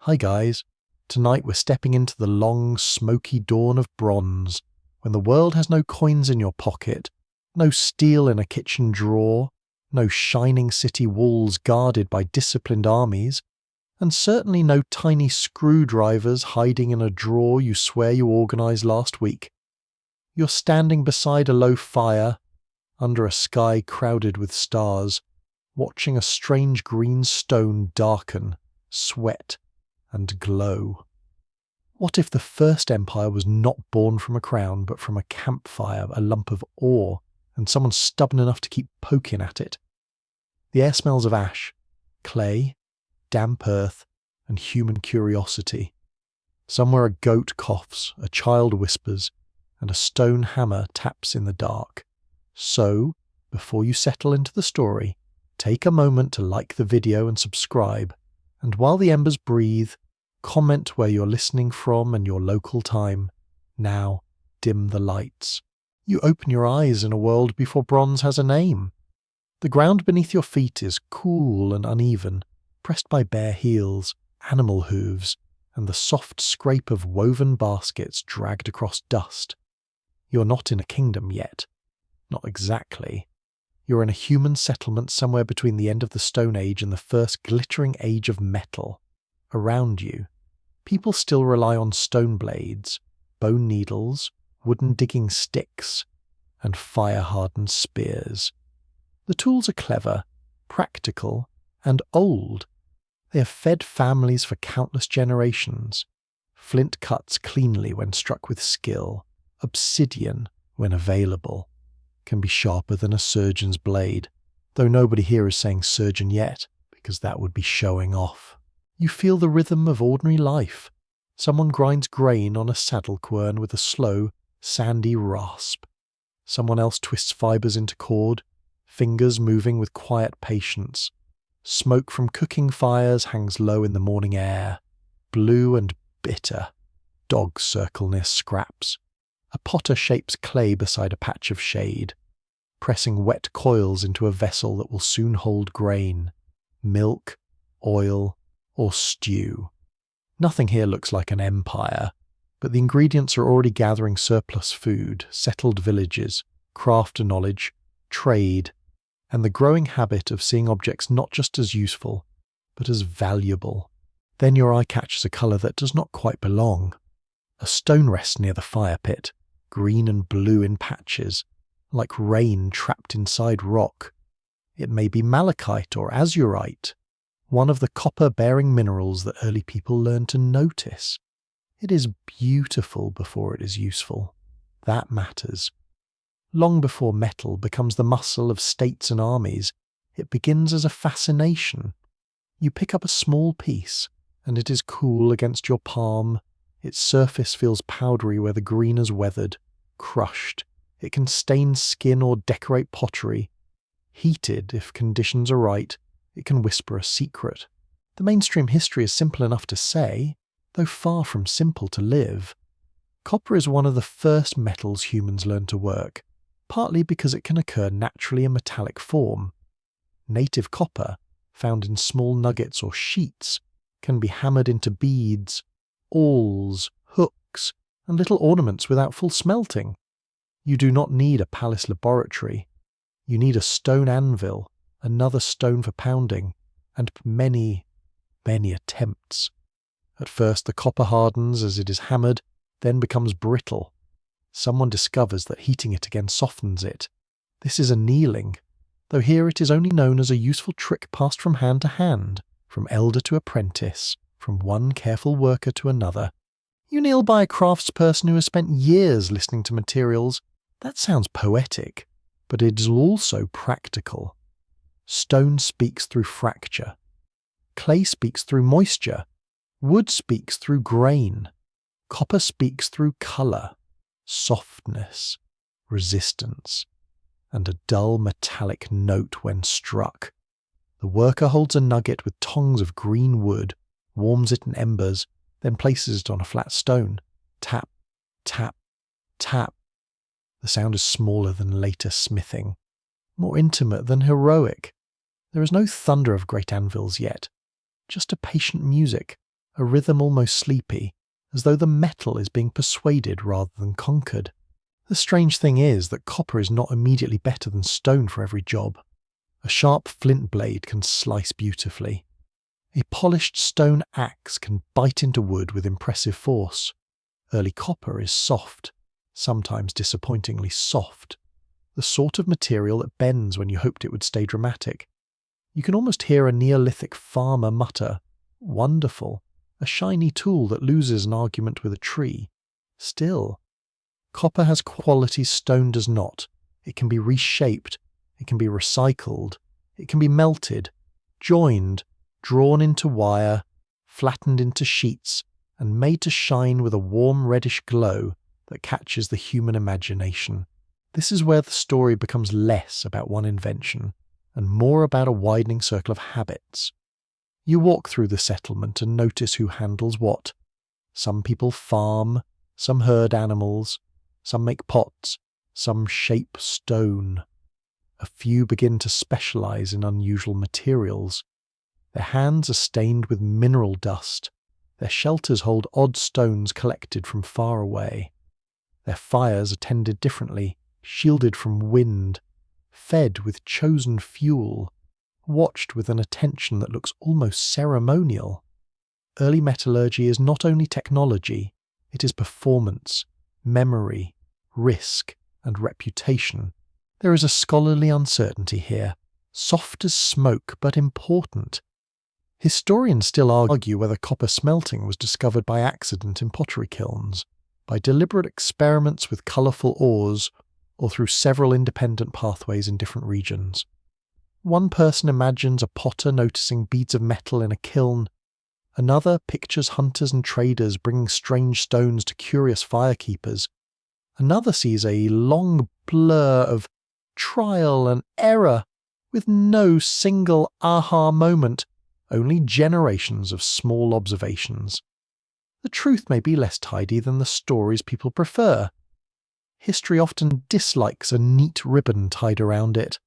Hi guys, tonight we're stepping into the long, smoky dawn of bronze, when the world has no coins in your pocket, no steel in a kitchen drawer, no shining city walls guarded by disciplined armies, and certainly no tiny screwdrivers hiding in a drawer you swear you organised last week. You're standing beside a low fire, under a sky crowded with stars, watching a strange green stone darken, sweat, and glow. What if the first empire was not born from a crown, but from a campfire, a lump of ore, and someone stubborn enough to keep poking at it? The air smells of ash, clay, damp earth, and human curiosity. Somewhere a goat coughs, a child whispers, and a stone hammer taps in the dark. So, before you settle into the story, take a moment to like the video and subscribe, and while the embers breathe, comment where you're listening from and your local time. Now, dim the lights. You open your eyes in a world before bronze has a name. The ground beneath your feet is cool and uneven, pressed by bare heels, animal hooves, and the soft scrape of woven baskets dragged across dust. You're not in a kingdom yet. Not exactly. You're in a human settlement somewhere between the end of the Stone Age and the first glittering age of metal. Around you, people still rely on stone blades, bone needles, wooden digging sticks, and fire-hardened spears. The tools are clever, practical, and old. They have fed families for countless generations. Flint cuts cleanly when struck with skill. Obsidian, when available, can be sharper than a surgeon's blade, though nobody here is saying surgeon yet, because that would be showing off. You feel the rhythm of ordinary life. Someone grinds grain on a saddle quern with a slow, sandy rasp. Someone else twists fibres into cord, fingers moving with quiet patience. Smoke from cooking fires hangs low in the morning air, blue and bitter. Dogs circle near scraps. A potter shapes clay beside a patch of shade, pressing wet coils into a vessel that will soon hold grain, milk, oil, or stew. Nothing here looks like an empire, but the ingredients are already gathering surplus food, settled villages, craft knowledge, trade, and the growing habit of seeing objects not just as useful, but as valuable. Then your eye catches a colour that does not quite belong. A stone rests near the fire pit, green and blue in patches, like rain trapped inside rock. It may be malachite or azurite, one of the copper-bearing minerals that early people learned to notice. It is beautiful before it is useful. That matters. Long before metal becomes the muscle of states and armies, it begins as a fascination. You pick up a small piece, and it is cool against your palm. Its surface feels powdery where the green has weathered, crushed. It can stain skin or decorate pottery. Heated, if conditions are right, it can whisper a secret. The mainstream history is simple enough to say, though far from simple to live. Copper is one of the first metals humans learned to work, partly because it can occur naturally in metallic form. Native copper, found in small nuggets or sheets, can be hammered into beads, awls, hooks, and little ornaments without full smelting. You do not need a palace laboratory. You need a stone anvil, another stone for pounding, and many, many attempts. At first the copper hardens as it is hammered, then becomes brittle. Someone discovers that heating it again softens it. This is annealing, though here it is only known as a useful trick passed from hand to hand, from elder to apprentice, from one careful worker to another. You kneel by a craftsperson who has spent years listening to materials. That sounds poetic, but it is also practical. Stone speaks through fracture. Clay speaks through moisture. Wood speaks through grain. Copper speaks through colour, softness, resistance, and a dull metallic note when struck. The worker holds a nugget with tongs of green wood, warms it in embers, then places it on a flat stone. Tap, tap, tap. The sound is smaller than later smithing, more intimate than heroic. There is no thunder of great anvils yet, just a patient music, a rhythm almost sleepy, as though the metal is being persuaded rather than conquered. The strange thing is that copper is not immediately better than stone for every job. A sharp flint blade can slice beautifully. A polished stone axe can bite into wood with impressive force. Early copper is soft, sometimes disappointingly soft, the sort of material that bends when you hoped it would stay dramatic. You can almost hear a Neolithic farmer mutter, "Wonderful, a shiny tool that loses an argument with a tree." Still, copper has qualities stone does not. It can be reshaped, it can be recycled, it can be melted, joined, drawn into wire, flattened into sheets, and made to shine with a warm reddish glow that catches the human imagination. This is where the story becomes less about one invention and more about a widening circle of habits. You walk through the settlement and notice who handles what. Some people farm, some herd animals, some make pots, some shape stone. A few begin to specialize in unusual materials. Their hands are stained with mineral dust. Their shelters hold odd stones collected from far away. Their fires are tended differently, shielded from wind, fed with chosen fuel, watched with an attention that looks almost ceremonial. Early metallurgy is not only technology, it is performance, memory, risk, and reputation. There is a scholarly uncertainty here, soft as smoke but important. Historians still argue whether copper smelting was discovered by accident in pottery kilns, by deliberate experiments with colourful ores, or through several independent pathways in different regions. One person imagines a potter noticing beads of metal in a kiln. Another pictures hunters and traders bringing strange stones to curious firekeepers. Another sees a long blur of trial and error, with no single aha moment, only generations of small observations. The truth may be less tidy than the stories people prefer. History often dislikes a neat ribbon tied around it.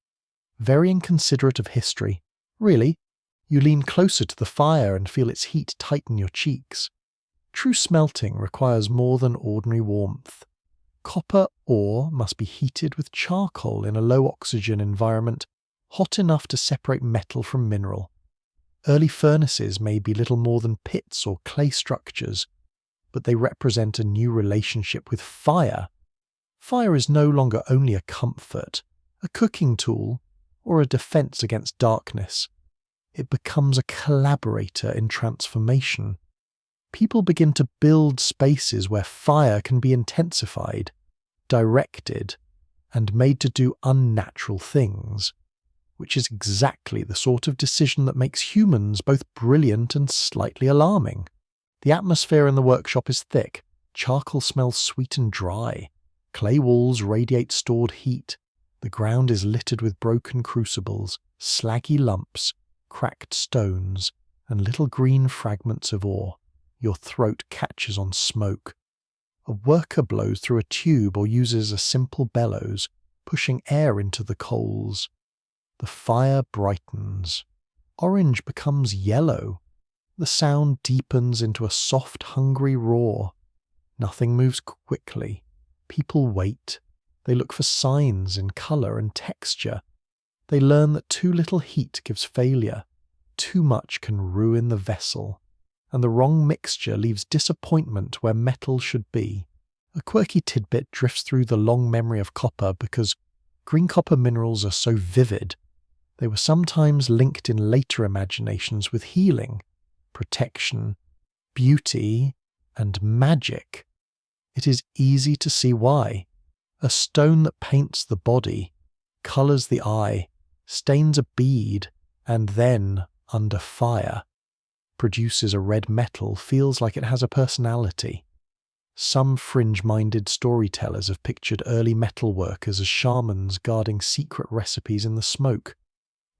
Very inconsiderate of history. Really, you lean closer to the fire and feel its heat tighten your cheeks. True smelting requires more than ordinary warmth. Copper ore must be heated with charcoal in a low-oxygen environment, hot enough to separate metal from mineral. Early furnaces may be little more than pits or clay structures, but they represent a new relationship with fire. Fire is no longer only a comfort, a cooking tool, or a defense against darkness. It becomes a collaborator in transformation. People begin to build spaces where fire can be intensified, directed, and made to do unnatural things, which is exactly the sort of decision that makes humans both brilliant and slightly alarming. The atmosphere in the workshop is thick, charcoal smells sweet and dry, clay walls radiate stored heat, the ground is littered with broken crucibles, slaggy lumps, cracked stones, and little green fragments of ore. Your throat catches on smoke. A worker blows through a tube or uses a simple bellows, pushing air into the coals. The fire brightens. Orange becomes yellow. The sound deepens into a soft, hungry roar. Nothing moves quickly. People wait. They look for signs in colour and texture. They learn that too little heat gives failure. Too much can ruin the vessel. And the wrong mixture leaves disappointment where metal should be. A quirky tidbit drifts through the long memory of copper because green copper minerals are so vivid. They were sometimes linked in later imaginations with healing, protection, beauty, and magic. It is easy to see why. A stone that paints the body, colours the eye, stains a bead, and then, under fire, produces a red metal feels like it has a personality. Some fringe-minded storytellers have pictured early metal workers as shamans guarding secret recipes in the smoke.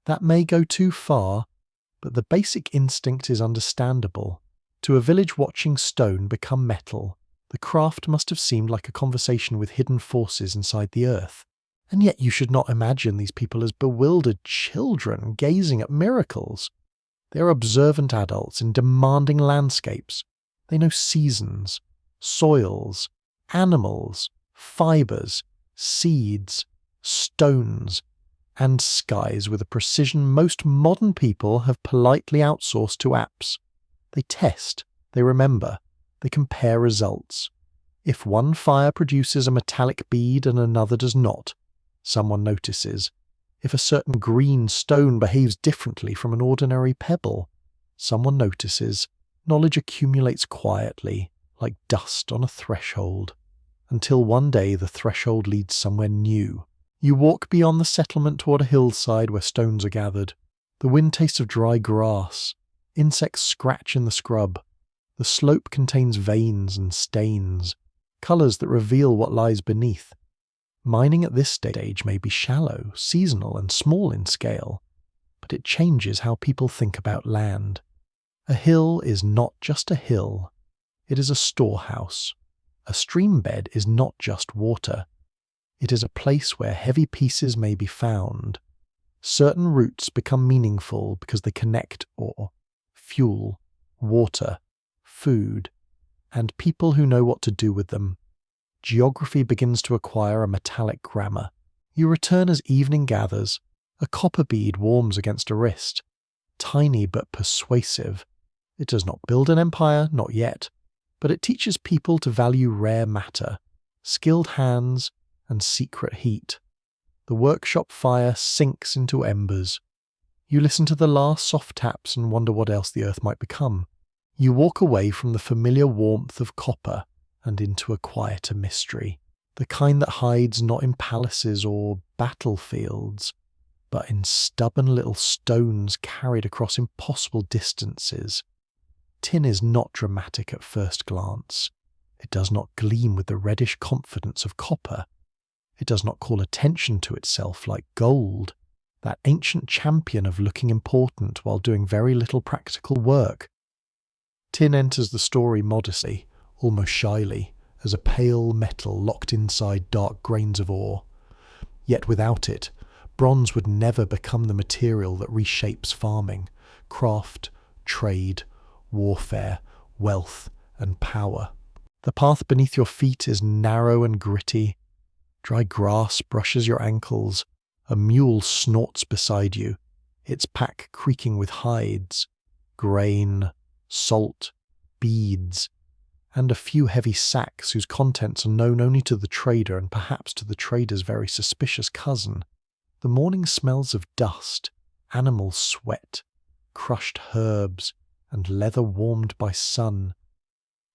That may go too far, but the basic instinct is understandable. To a village watching stone become metal, the craft must have seemed like a conversation with hidden forces inside the earth. And yet you should not imagine these people as bewildered children gazing at miracles. They are observant adults in demanding landscapes. They know seasons, soils, animals, fibres, seeds, stones, and skies with a precision most modern people have politely outsourced to apps. They test, they remember, they compare results. If one fire produces a metallic bead and another does not, someone notices. If a certain green stone behaves differently from an ordinary pebble, someone notices. Knowledge accumulates quietly, like dust on a threshold, until one day the threshold leads somewhere new. You walk beyond the settlement toward a hillside where stones are gathered. The wind tastes of dry grass. Insects scratch in the scrub. The slope contains veins and stains, colours that reveal what lies beneath. Mining at this stage may be shallow, seasonal, and small in scale, but it changes how people think about land. A hill is not just a hill, it is a storehouse. A stream bed is not just water, it is a place where heavy pieces may be found. Certain routes become meaningful because they connect ore, fuel, water, food, and people who know what to do with them. Geography begins to acquire a metallic grammar. You return as evening gathers. A copper bead warms against a wrist. Tiny but persuasive. It does not build an empire, not yet, but it teaches people to value rare matter, skilled hands, and secret heat. The workshop fire sinks into embers. You listen to the last soft taps and wonder what else the earth might become. You walk away from the familiar warmth of copper and into a quieter mystery, the kind that hides not in palaces or battlefields, but in stubborn little stones carried across impossible distances. Tin is not dramatic at first glance. It does not gleam with the reddish confidence of copper. It does not call attention to itself like gold, that ancient champion of looking important while doing very little practical work. Tin enters the story modestly, almost shyly, as a pale metal locked inside dark grains of ore. Yet without it, bronze would never become the material that reshapes farming, craft, trade, warfare, wealth, and power. The path beneath your feet is narrow and gritty. Dry grass brushes your ankles. A mule snorts beside you, its pack creaking with hides, grain, salt, beads, and a few heavy sacks whose contents are known only to the trader and perhaps to the trader's very suspicious cousin. The morning smells of dust, animal sweat, crushed herbs, and leather warmed by sun.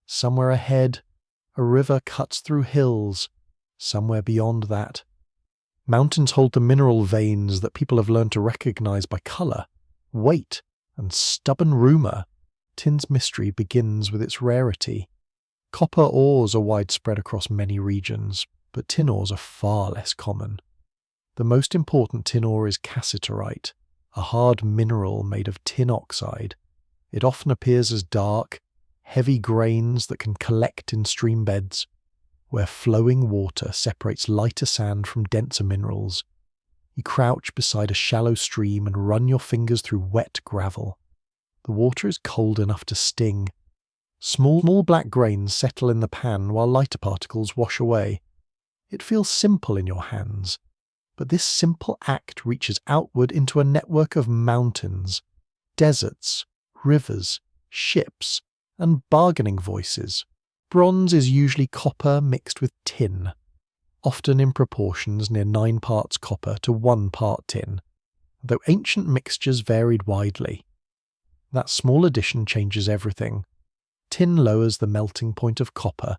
Somewhere ahead, a river cuts through hills. Somewhere beyond that, mountains hold the mineral veins that people have learned to recognize by color, weight, and stubborn rumor. Tin's mystery begins with its rarity. Copper ores are widespread across many regions, but tin ores are far less common. The most important tin ore is cassiterite, a hard mineral made of tin oxide. It often appears as dark, heavy grains that can collect in stream beds, where flowing water separates lighter sand from denser minerals. You crouch beside a shallow stream and run your fingers through wet gravel. The water is cold enough to sting. Small black grains settle in the pan while lighter particles wash away. It feels simple in your hands, but this simple act reaches outward into a network of mountains, deserts, rivers, ships, and bargaining voices. Bronze is usually copper mixed with tin, often in proportions near 9 parts copper to 1 part tin, though ancient mixtures varied widely. That small addition changes everything. Tin lowers the melting point of copper,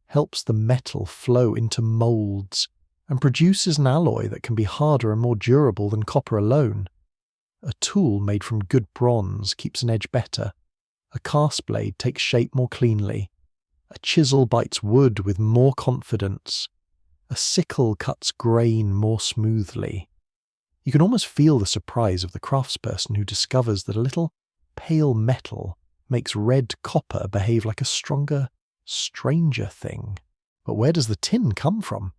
helps the metal flow into moulds, and produces an alloy that can be harder and more durable than copper alone. A tool made from good bronze keeps an edge better. A cast blade takes shape more cleanly. A chisel bites wood with more confidence. A sickle cuts grain more smoothly. You can almost feel the surprise of the craftsperson who discovers that a little pale metal makes red copper behave like a stronger, stranger thing. But where does the tin come from?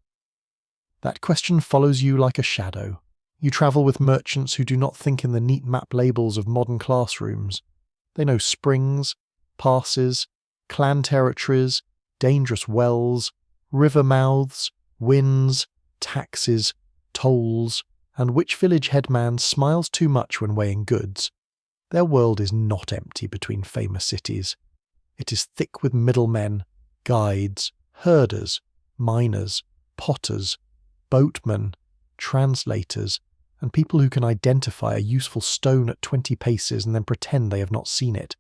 That question follows you like a shadow. You travel with merchants who do not think in the neat map labels of modern classrooms. They know springs, passes, clan territories, dangerous wells, river mouths, winds, taxes, tolls, and which village headman smiles too much when weighing goods. Their world is not empty between famous cities. It is thick with middlemen, guides, herders, miners, potters, boatmen, translators, and people who can identify a useful stone at 20 paces and then pretend they have not seen it,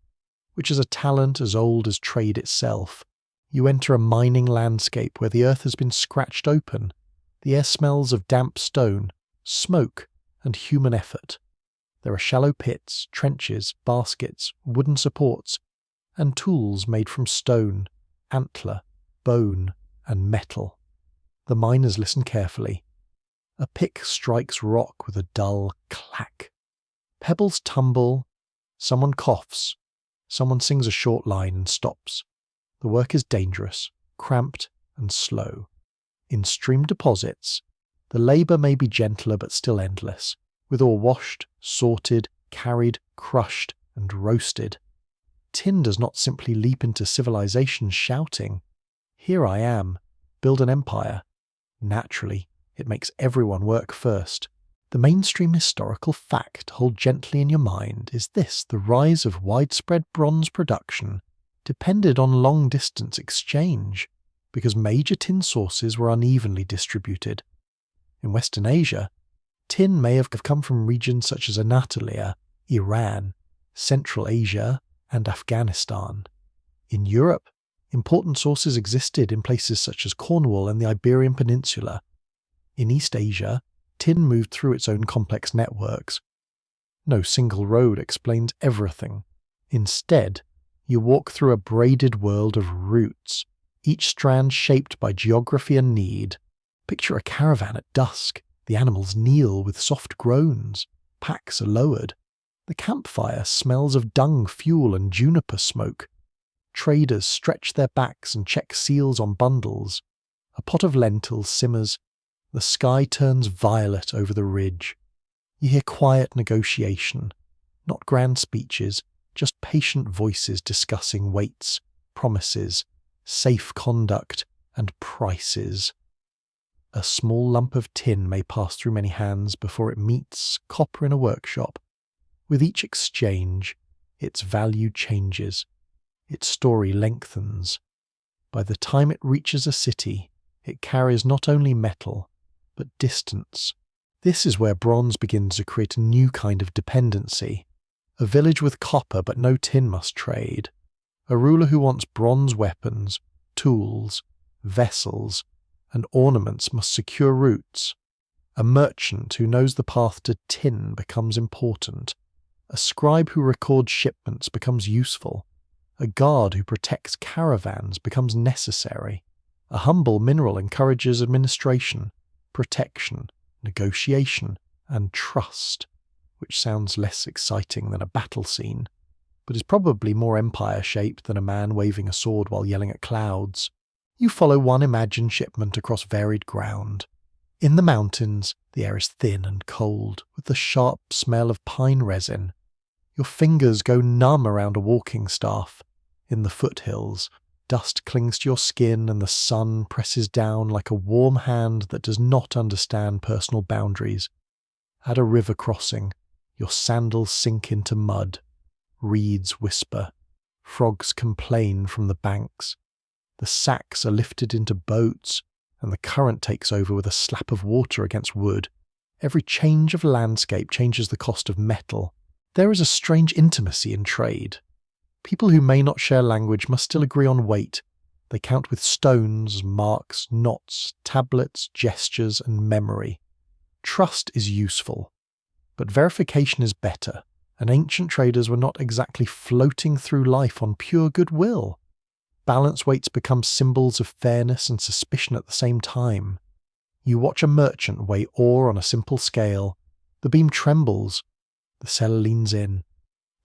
which is a talent as old as trade itself. You enter a mining landscape where the earth has been scratched open. The air smells of damp stone, smoke, and human effort. There are shallow pits, trenches, baskets, wooden supports, and tools made from stone, antler, bone, and metal. The miners listen carefully. A pick strikes rock with a dull clack. Pebbles tumble. Someone coughs. Someone sings a short line and stops. The work is dangerous, cramped, and slow. In stream deposits, the labour may be gentler but still endless, with ore washed, sorted, carried, crushed, and roasted. Tin does not simply leap into civilization shouting, "Here I am, build an empire." Naturally, it makes everyone work first. The mainstream historical fact to hold gently in your mind is this: the rise of widespread bronze production depended on long-distance exchange, because major tin sources were unevenly distributed. In Western Asia, tin may have come from regions such as Anatolia, Iran, Central Asia, and Afghanistan. In Europe, important sources existed in places such as Cornwall and the Iberian Peninsula. In East Asia, tin moved through its own complex networks. No single road explains everything. Instead, you walk through a braided world of routes, each strand shaped by geography and need. Picture a caravan at dusk. The animals kneel with soft groans. Packs are lowered. The campfire smells of dung fuel and juniper smoke. Traders stretch their backs and check seals on bundles. A pot of lentils simmers. The sky turns violet over the ridge. You hear quiet negotiation, not grand speeches, just patient voices discussing weights, promises, safe conduct, and prices. A small lump of tin may pass through many hands before it meets copper in a workshop. With each exchange, its value changes, its story lengthens. By the time it reaches a city, it carries not only metal, but distance. This is where bronze begins to create a new kind of dependency. A village with copper but no tin must trade. A ruler who wants bronze weapons, tools, vessels, and ornaments must secure routes. A merchant who knows the path to tin becomes important. A scribe who records shipments becomes useful. A guard who protects caravans becomes necessary. A humble mineral encourages administration, protection, negotiation, and trust, which sounds less exciting than a battle scene, but is probably more empire-shaped than a man waving a sword while yelling at clouds. You follow one imagined shipment across varied ground. In the mountains, the air is thin and cold, with the sharp smell of pine resin. Your fingers go numb around a walking staff. In the foothills, dust clings to your skin and the sun presses down like a warm hand that does not understand personal boundaries. At a river crossing, your sandals sink into mud. Reeds whisper. Frogs complain from the banks. The sacks are lifted into boats, and the current takes over with a slap of water against wood. Every change of landscape changes the cost of metal. There is a strange intimacy in trade. People who may not share language must still agree on weight. They count with stones, marks, knots, tablets, gestures, and memory. Trust is useful, but verification is better, and ancient traders were not exactly floating through life on pure goodwill. Balance weights become symbols of fairness and suspicion at the same time. You watch a merchant weigh ore on a simple scale. The beam trembles. The seller leans in.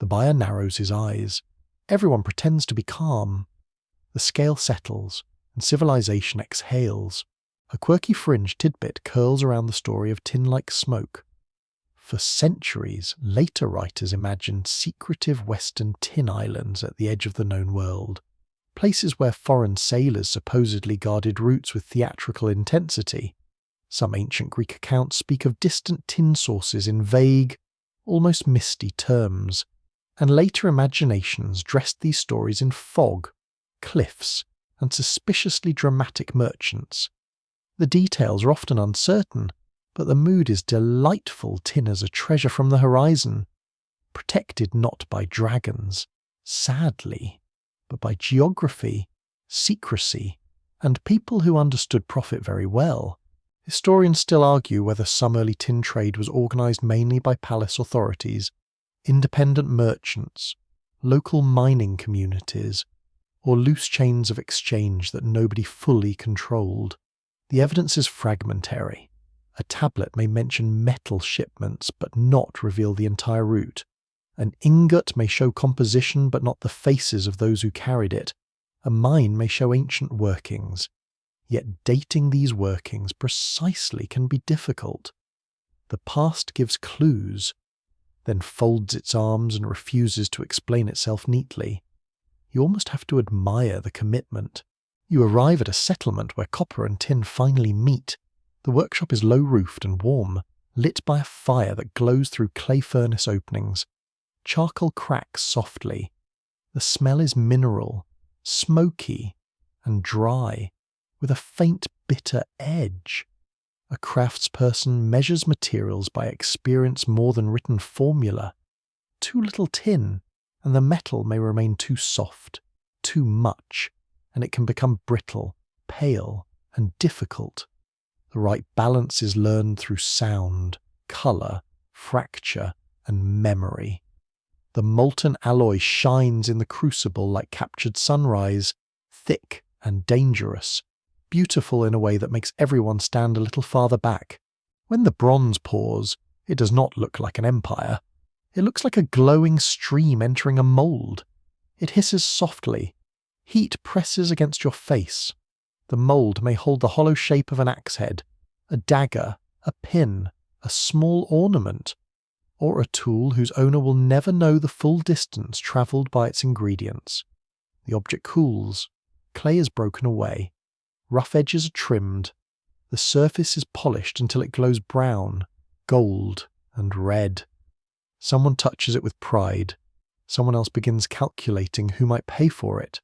The buyer narrows his eyes. Everyone pretends to be calm. The scale settles, and civilization exhales. A quirky fringe tidbit curls around the story of tin like smoke. For centuries, later writers imagined secretive western tin islands at the edge of the known world, places where foreign sailors supposedly guarded routes with theatrical intensity. Some ancient Greek accounts speak of distant tin sources in vague, almost misty terms, and later imaginations dressed these stories in fog, cliffs, and suspiciously dramatic merchants. The details are often uncertain, but the mood is delightful. Tin as a treasure from the horizon, protected not by dragons, sadly, but by geography, secrecy, and people who understood profit very well. Historians still argue whether some early tin trade was organised mainly by palace authorities, independent merchants, local mining communities, or loose chains of exchange that nobody fully controlled. The evidence is fragmentary. A tablet may mention metal shipments but not reveal the entire route. An ingot may show composition but not the faces of those who carried it. A mine may show ancient workings. Yet dating these workings precisely can be difficult. The past gives clues, then folds its arms and refuses to explain itself neatly. You almost have to admire the commitment. You arrive at a settlement where copper and tin finally meet. The workshop is low-roofed and warm, lit by a fire that glows through clay furnace openings. Charcoal cracks softly. The smell is mineral, smoky, and dry, with a faint bitter edge. A craftsperson measures materials by experience more than written formula. Too little tin, and the metal may remain too soft, too much, and it can become brittle, pale, and difficult. The right balance is learned through sound, colour, fracture, and memory. The molten alloy shines in the crucible like captured sunrise, thick and dangerous, beautiful in a way that makes everyone stand a little farther back. When the bronze pours, it does not look like an empire. It looks like a glowing stream entering a mould. It hisses softly. Heat presses against your face. The mould may hold the hollow shape of an axe head, a dagger, a pin, a small ornament, or a tool whose owner will never know the full distance travelled by its ingredients. The object cools. Clay is broken away. Rough edges are trimmed. The surface is polished until it glows brown, gold, and red. Someone touches it with pride. Someone else begins calculating who might pay for it.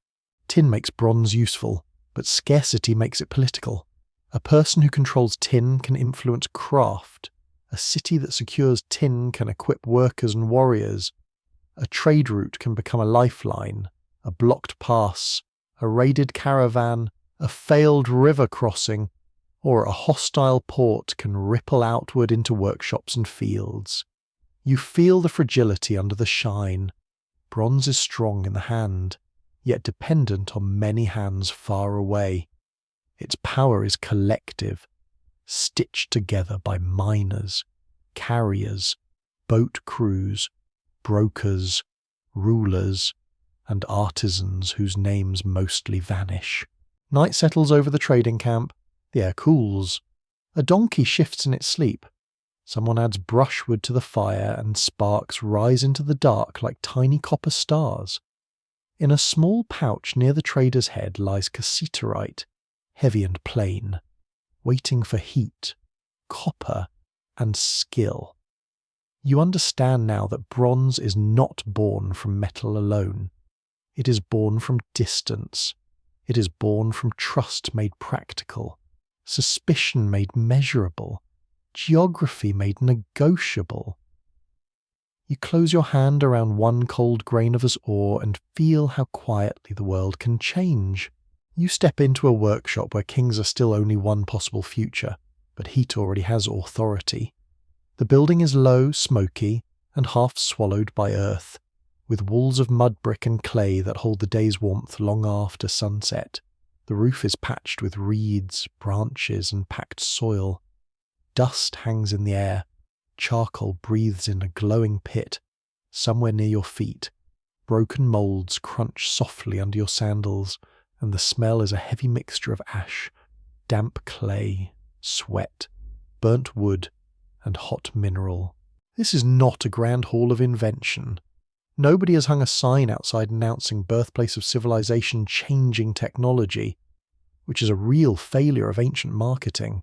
Tin makes bronze useful, but scarcity makes it political. A person who controls tin can influence craft. A city that secures tin can equip workers and warriors. A trade route can become a lifeline, a blocked pass, a raided caravan, a failed river crossing, or a hostile port can ripple outward into workshops and fields. You feel the fragility under the shine. Bronze is strong in the hand, yet dependent on many hands far away. Its power is collective, stitched together by miners, carriers, boat crews, brokers, rulers, and artisans whose names mostly vanish. Night settles over the trading camp. The air cools. A donkey shifts in its sleep. Someone adds brushwood to the fire and sparks rise into the dark like tiny copper stars. In a small pouch near the trader's head lies cassiterite, heavy and plain, waiting for heat, copper, and skill. You understand now that bronze is not born from metal alone. It is born from distance. It is born from trust made practical, suspicion made measurable, geography made negotiable. You close your hand around one cold grain of ore and feel how quietly the world can change. You step into a workshop where kings are still only one possible future, but heat already has authority. The building is low, smoky, and half swallowed by earth, with walls of mud brick and clay that hold the day's warmth long after sunset. The roof is patched with reeds, branches, and packed soil. Dust hangs in the air. Charcoal breathes in a glowing pit. Somewhere near your feet, broken moulds crunch softly under your sandals, and the smell is a heavy mixture of ash, damp clay, sweat, burnt wood, and hot mineral. This is not a grand hall of invention. Nobody has hung a sign outside announcing birthplace of civilization changing technology, which is a real failure of ancient marketing.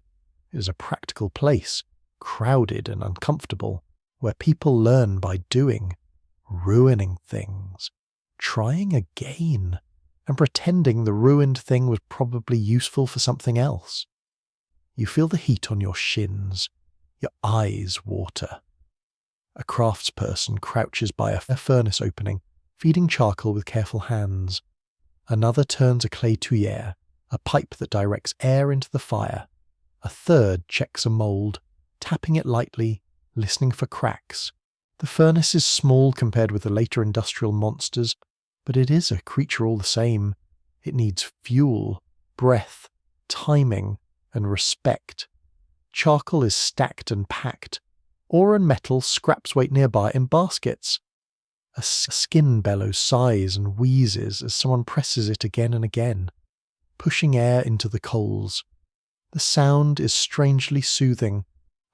It is a practical place, crowded and uncomfortable, where people learn by doing, ruining things, trying again, and pretending the ruined thing was probably useful for something else. You feel the heat on your shins. Your eyes water. A craftsperson crouches by a furnace opening, feeding charcoal with careful hands. Another turns a clay tuyere, a pipe that directs air into the fire. A third checks a mould, tapping it lightly, listening for cracks. The furnace is small compared with the later industrial monsters, but it is a creature all the same. It needs fuel, breath, timing, and respect. Charcoal is stacked and packed. Ore and metal scraps wait nearby in baskets. A skin bellows sighs and wheezes as someone presses it again and again, pushing air into the coals. The sound is strangely soothing,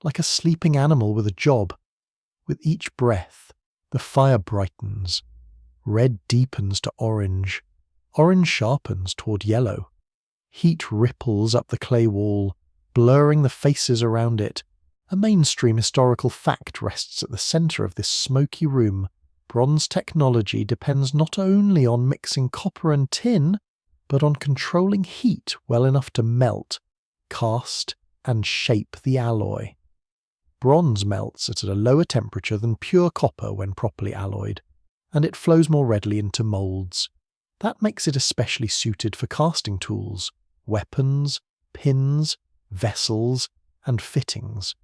like a sleeping animal with a job. With each breath, the fire brightens. Red deepens to orange. Orange sharpens toward yellow. Heat ripples up the clay wall, blurring the faces around it. A mainstream historical fact rests at the centre of this smoky room. Bronze technology depends not only on mixing copper and tin, but on controlling heat well enough to melt, cast, and shape the alloy. Bronze melts at a lower temperature than pure copper when properly alloyed, and it flows more readily into moulds. That makes it especially suited for casting tools, weapons, pins, vessels, and fittings.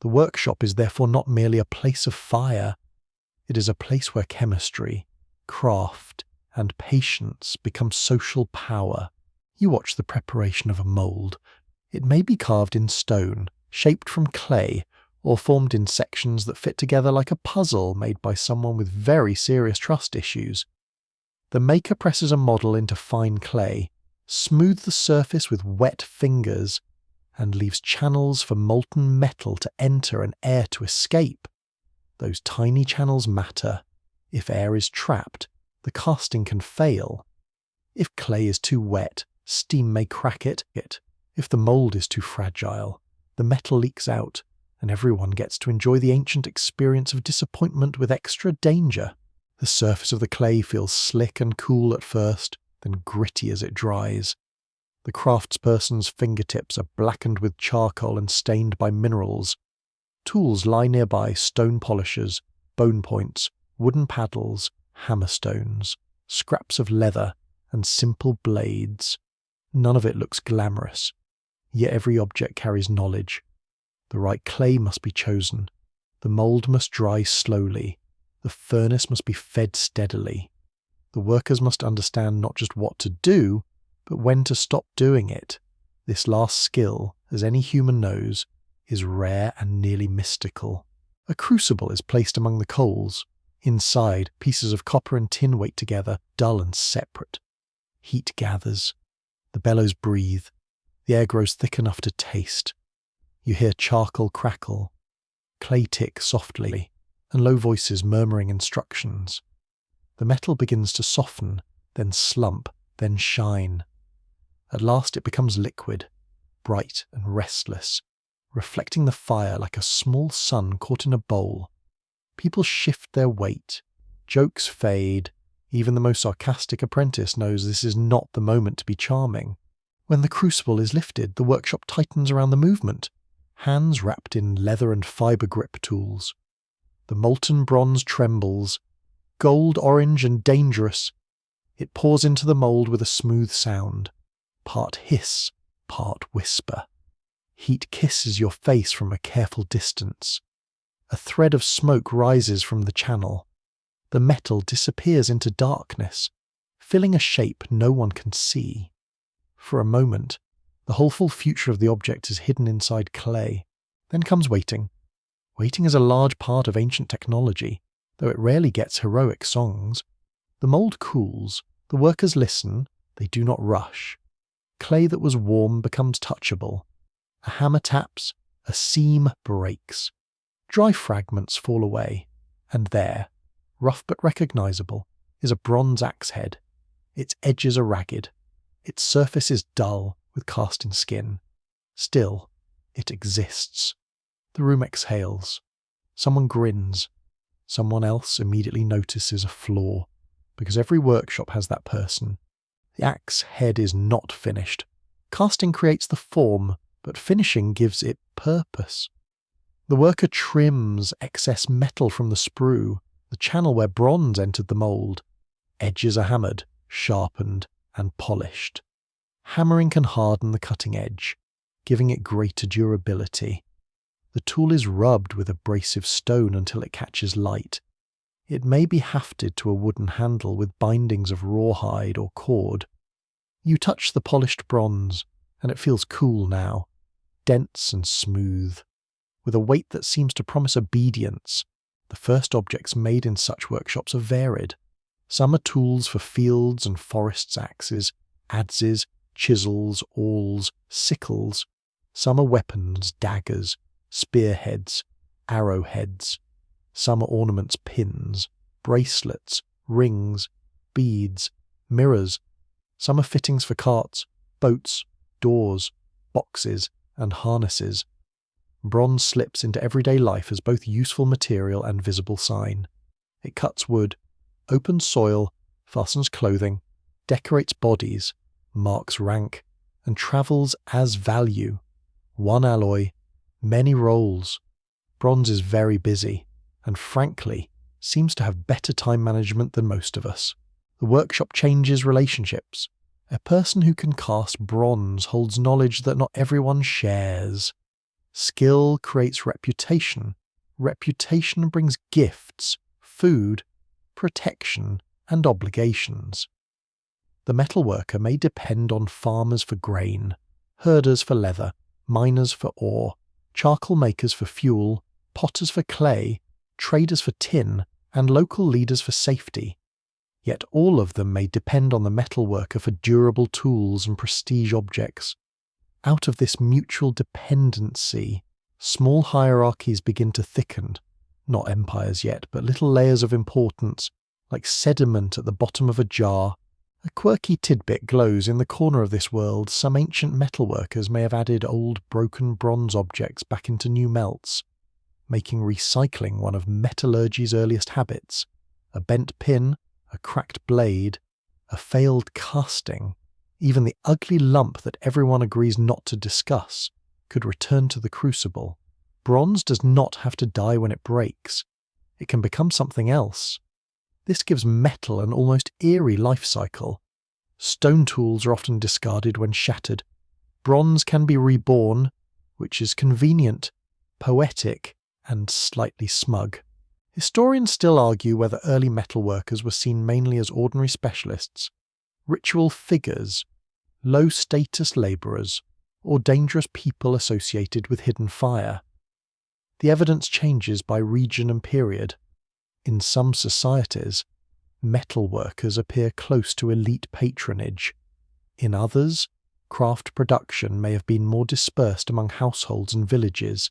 The workshop is therefore not merely a place of fire. It is a place where chemistry, craft, and patience become social power. You watch the preparation of a mould. It may be carved in stone, shaped from clay, or formed in sections that fit together like a puzzle made by someone with very serious trust issues. The maker presses a model into fine clay, smooths the surface with wet fingers, and leaves channels for molten metal to enter and air to escape. Those tiny channels matter. If air is trapped, the casting can fail. If clay is too wet, steam may crack it. If the mould is too fragile, the metal leaks out, and everyone gets to enjoy the ancient experience of disappointment with extra danger. The surface of the clay feels slick and cool at first, then gritty as it dries. The craftsperson's fingertips are blackened with charcoal and stained by minerals. Tools lie nearby: stone polishers, bone points, wooden paddles, hammerstones, scraps of leather, and simple blades. None of it looks glamorous, yet every object carries knowledge. The right clay must be chosen. The mould must dry slowly. The furnace must be fed steadily. The workers must understand not just what to do, but when to stop doing it. This last skill, as any human knows, is rare and nearly mystical. A crucible is placed among the coals. Inside, pieces of copper and tin wait together, dull and separate. Heat gathers. The bellows breathe. The air grows thick enough to taste. You hear charcoal crackle, clay tick softly, and low voices murmuring instructions. The metal begins to soften, then slump, then shine. At last it becomes liquid, bright and restless, reflecting the fire like a small sun caught in a bowl. People shift their weight. Jokes fade. Even the most sarcastic apprentice knows this is not the moment to be charming. When the crucible is lifted, the workshop tightens around the movement, hands wrapped in leather and fibre grip tools. The molten bronze trembles, gold, orange, and dangerous. It pours into the mould with a smooth sound, part hiss, part whisper. Heat kisses your face from a careful distance. A thread of smoke rises from the channel. The metal disappears into darkness, filling a shape no one can see. For a moment, the whole full future of the object is hidden inside clay. Then comes waiting. Waiting is a large part of ancient technology, though it rarely gets heroic songs. The mould cools, the workers listen, they do not rush. Clay that was warm becomes touchable. A hammer taps, a seam breaks. Dry fragments fall away, and there, rough but recognisable, is a bronze axe head. Its edges are ragged, its surface is dull with casting skin. Still, it exists. The room exhales. Someone grins. Someone else immediately notices a flaw, because every workshop has that person. The axe head is not finished. Casting creates the form, but finishing gives it purpose. The worker trims excess metal from the sprue, the channel where bronze entered the mould. Edges are hammered, sharpened, and polished. Hammering can harden the cutting edge, giving it greater durability. The tool is rubbed with abrasive stone until it catches light. It may be hafted to a wooden handle with bindings of rawhide or cord. You touch the polished bronze, and it feels cool now, dense and smooth, with a weight that seems to promise obedience. The first objects made in such workshops are varied. Some are tools for fields and forests, axes, adzes, chisels, awls, sickles. Some are weapons, daggers, spearheads, arrowheads. Some are ornaments, pins, bracelets, rings, beads, mirrors. Some are fittings for carts, boats, doors, boxes, and harnesses. Bronze slips into everyday life as both useful material and visible sign. It cuts wood, opens soil, fastens clothing, decorates bodies, marks rank, and travels as value. One alloy, many roles. Bronze is very busy, and frankly, seems to have better time management than most of us. The workshop changes relationships. A person who can cast bronze holds knowledge that not everyone shares. Skill creates reputation. Reputation brings gifts, food, protection, and obligations. The metalworker may depend on farmers for grain, herders for leather, miners for ore, charcoal makers for fuel, potters for clay, traders for tin, and local leaders for safety. Yet all of them may depend on the metalworker for durable tools and prestige objects. Out of this mutual dependency, small hierarchies begin to thicken, not empires yet, but little layers of importance, like sediment at the bottom of a jar. A quirky tidbit glows in the corner of this world. Some ancient metalworkers may have added old broken bronze objects back into new melts, making recycling one of metallurgy's earliest habits. A bent pin, a cracked blade, a failed casting, even the ugly lump that everyone agrees not to discuss, could return to the crucible. Bronze does not have to die when it breaks. It can become something else. This gives metal an almost eerie life cycle. Stone tools are often discarded when shattered. Bronze can be reborn, which is convenient, poetic, and slightly smug. Historians still argue whether early metalworkers were seen mainly as ordinary specialists, ritual figures, low-status labourers, or dangerous people associated with hidden fire. The evidence changes by region and period. In some societies, metalworkers appear close to elite patronage. In others, craft production may have been more dispersed among households and villages.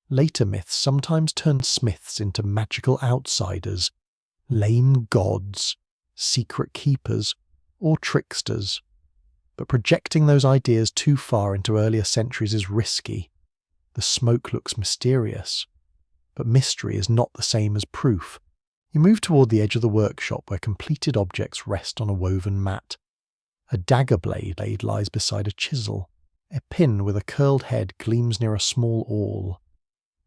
Later myths sometimes turn smiths into magical outsiders, lame gods, secret keepers, or tricksters. But projecting those ideas too far into earlier centuries is risky. The smoke looks mysterious, but mystery is not the same as proof. You move toward the edge of the workshop where completed objects rest on a woven mat. A dagger blade lies beside a chisel. A pin with a curled head gleams near a small awl.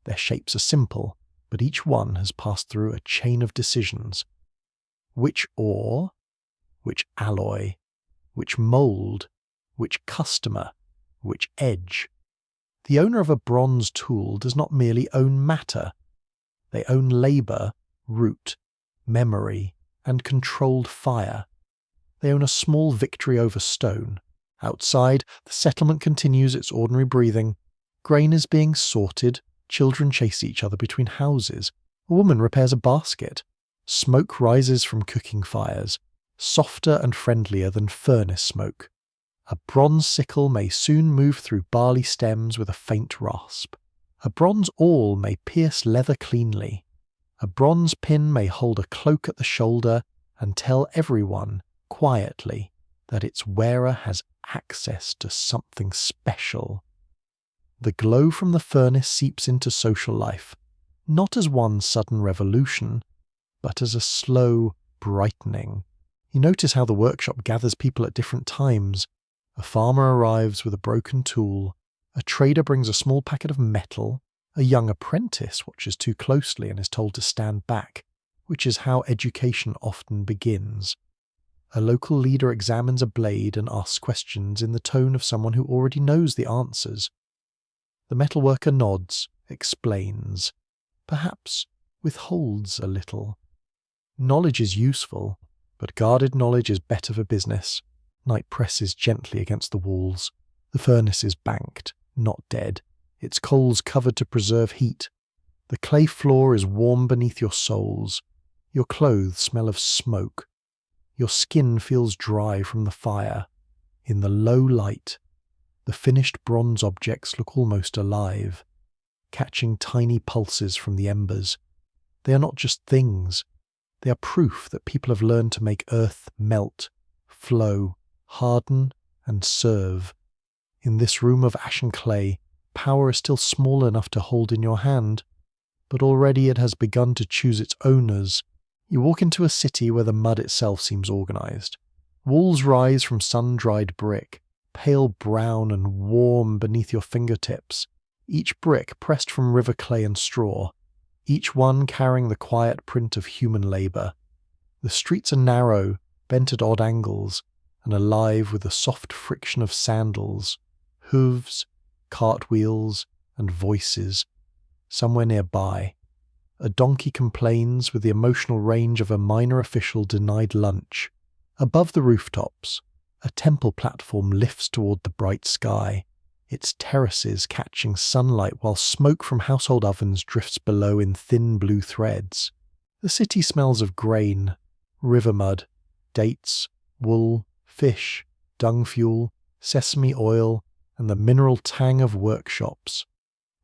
Their shapes are simple, but each one has passed through a chain of decisions. Which ore? Which alloy? Which mould? Which customer? Which edge? The owner of a bronze tool does not merely own matter. They own labour, root, memory, and controlled fire. They own a small victory over stone. Outside, the settlement continues its ordinary breathing. Grain is being sorted. Children chase each other between houses. A woman repairs a basket. Smoke rises from cooking fires, softer and friendlier than furnace smoke. A bronze sickle may soon move through barley stems with a faint rasp. A bronze awl may pierce leather cleanly. A bronze pin may hold a cloak at the shoulder and tell everyone, quietly, that its wearer has access to something special. The glow from the furnace seeps into social life, not as one sudden revolution, but as a slow brightening. You notice how the workshop gathers people at different times. A farmer arrives with a broken tool, a trader brings a small packet of metal, a young apprentice watches too closely and is told to stand back, which is how education often begins. A local leader examines a blade and asks questions in the tone of someone who already knows the answers. The metalworker nods, explains, perhaps withholds a little. Knowledge is useful, but guarded knowledge is better for business. Night presses gently against the walls. The furnace is banked, not dead, its coals covered to preserve heat. The clay floor is warm beneath your soles. Your clothes smell of smoke. Your skin feels dry from the fire. In the low light, the finished bronze objects look almost alive, catching tiny pulses from the embers. They are not just things. They are proof that people have learned to make earth melt, flow, harden, and serve. In this room of ashen clay, power is still small enough to hold in your hand, but already it has begun to choose its owners. You walk into a city where the mud itself seems organized. Walls rise from sun-dried brick, pale brown and warm beneath your fingertips, each brick pressed from river clay and straw, each one carrying the quiet print of human labor. The streets are narrow, bent at odd angles, and alive with the soft friction of sandals, hooves, cartwheels, and voices. Somewhere nearby, a donkey complains with the emotional range of a minor official denied lunch. Above the rooftops, a temple platform lifts toward the bright sky, its terraces catching sunlight while smoke from household ovens drifts below in thin blue threads. The city smells of grain, river mud, dates, wool, fish, dung fuel, sesame oil, and the mineral tang of workshops.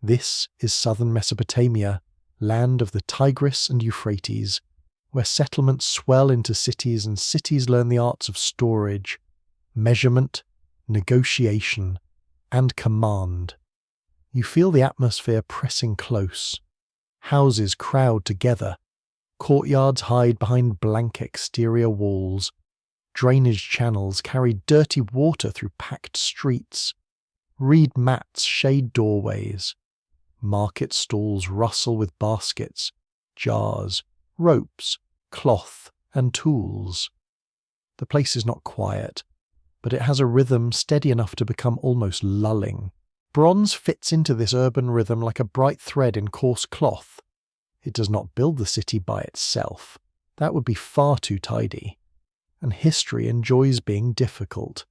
This is southern Mesopotamia, land of the Tigris and Euphrates, where settlements swell into cities and cities learn the arts of storage, measurement, negotiation, and command. You feel the atmosphere pressing close. Houses crowd together. Courtyards hide behind blank exterior walls. Drainage channels carry dirty water through packed streets. Reed mats shade doorways. Market stalls rustle with baskets, jars, ropes, cloth, and tools. The place is not quiet, but it has a rhythm steady enough to become almost lulling. Bronze fits into this urban rhythm like a bright thread in coarse cloth. It does not build the city by itself. That would be far too tidy. And history enjoys being difficult.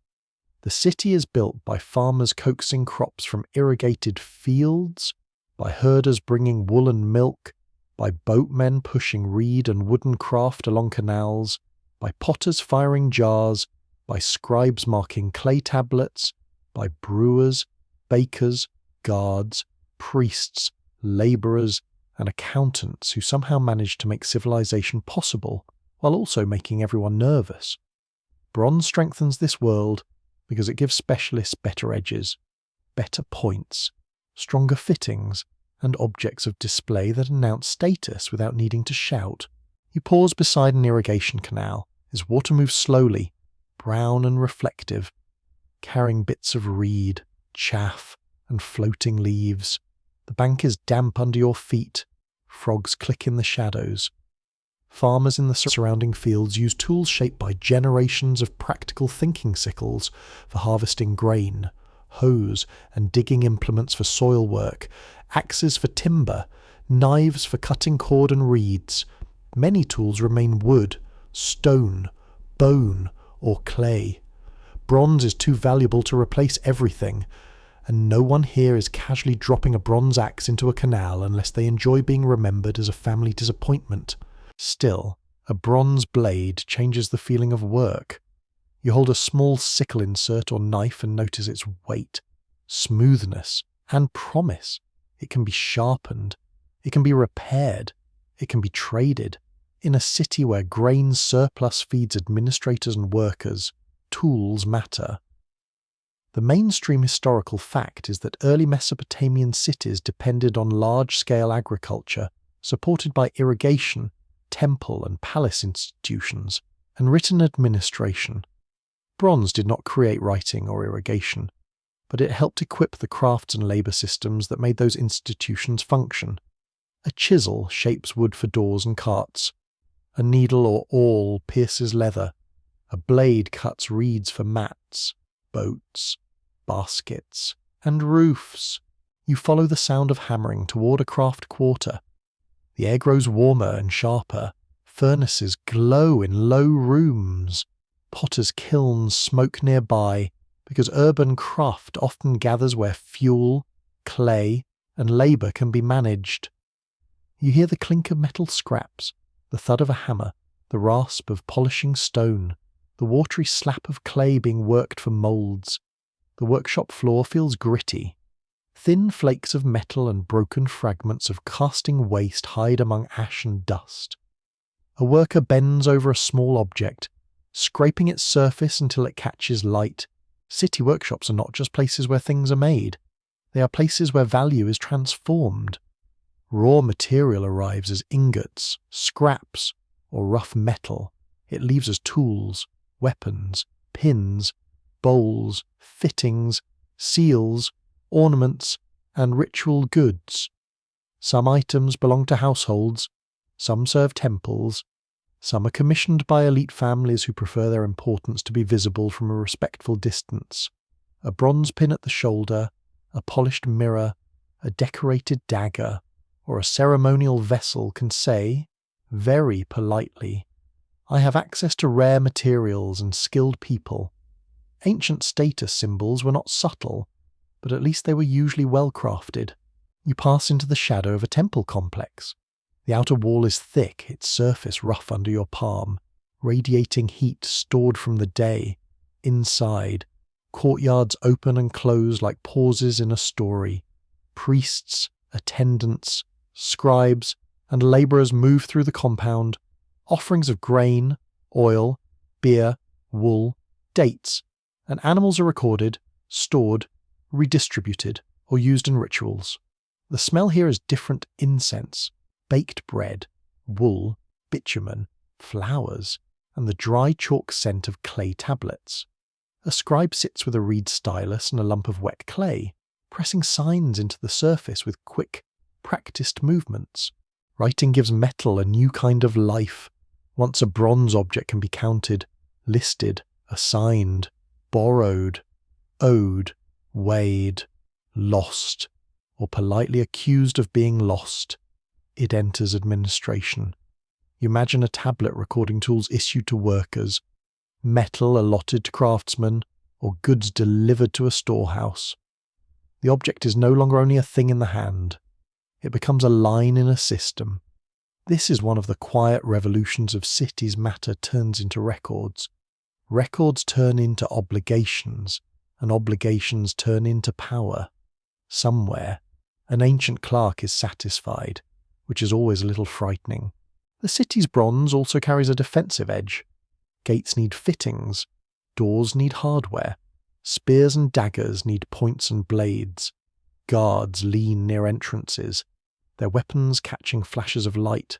The city is built by farmers coaxing crops from irrigated fields, by herders bringing wool and milk, by boatmen pushing reed and wooden craft along canals, by potters firing jars, by scribes marking clay tablets, by brewers, bakers, guards, priests, labourers, and accountants who somehow manage to make civilization possible, while also making everyone nervous. Bronze strengthens this world because it gives specialists better edges, better points, stronger fittings, and objects of display that announce status without needing to shout. You pause beside an irrigation canal as water moves slowly, brown and reflective, carrying bits of reed, chaff, and floating leaves. The bank is damp under your feet. Frogs click in the shadows. Farmers in the surrounding fields use tools shaped by generations of practical thinking sickles for harvesting grain, hoes and digging implements for soil work, axes for timber, knives for cutting cord and reeds. Many tools remain wood, stone, bone, or clay. Bronze is too valuable to replace everything, and no one here is casually dropping a bronze axe into a canal unless they enjoy being remembered as a family disappointment. Still, a bronze blade changes the feeling of work. You hold a small sickle insert or knife and notice its weight, smoothness, and promise. it can be sharpened, it can be repaired, it can be traded. In a city where grain surplus feeds administrators and workers, tools matter. The mainstream historical fact is that early Mesopotamian cities depended on large-scale agriculture, supported by irrigation, temple and palace institutions, and written administration. Bronze did not create writing or irrigation, but it helped equip the crafts and labour systems that made those institutions function. A chisel shapes wood for doors and carts. A needle or awl pierces leather. A blade cuts reeds for mats, boats, baskets, and roofs. You follow the sound of hammering toward a craft quarter. The air grows warmer and sharper. Furnaces glow in low rooms. Potters' kilns smoke nearby, because urban craft often gathers where fuel, clay, and labour can be managed. You hear the clink of metal scraps, the thud of a hammer, the rasp of polishing stone, the watery slap of clay being worked for moulds. The workshop floor feels gritty. Thin flakes of metal and broken fragments of casting waste hide among ash and dust. A worker bends over a small object, scraping its surface until it catches light. City workshops are not just places where things are made. They are places where value is transformed. Raw material arrives as ingots, scraps, or rough metal. It leaves as tools, weapons, pins, bowls, fittings, seals, ornaments, and ritual goods. Some items belong to households, some serve temples, some are commissioned by elite families who prefer their importance to be visible from a respectful distance. A bronze pin at the shoulder, a polished mirror, a decorated dagger, or a ceremonial vessel can say, very politely, "I have access to rare materials and skilled people." Ancient status symbols were not subtle, but at least they were usually well crafted. You pass into the shadow of a temple complex. The outer wall is thick, its surface rough under your palm, radiating heat stored from the day. Inside, courtyards open and close like pauses in a story. Priests, attendants, scribes, and labourers move through the compound. Offerings of grain, oil, beer, wool, dates, and animals are recorded, stored, redistributed, or used in rituals. The smell here is different incense, baked bread, wool, bitumen, flowers, and the dry chalk scent of clay tablets. A scribe sits with a reed stylus and a lump of wet clay, pressing signs into the surface with quick, practiced movements. Writing gives metal a new kind of life. Once a bronze object can be counted, listed, assigned, borrowed, owed, weighed, lost, or politely accused of being lost, it enters administration. You imagine a tablet recording tools issued to workers, metal allotted to craftsmen, or goods delivered to a storehouse. The object is no longer only a thing in the hand. It becomes a line in a system. This is one of the quiet revolutions of cities. Matter turns into records. Records turn into obligations, and obligations turn into power. Somewhere, an ancient clerk is satisfied, which is always a little frightening. The city's bronze also carries a defensive edge. Gates need fittings, doors need hardware, spears and daggers need points and blades. Guards lean near entrances, their weapons catching flashes of light.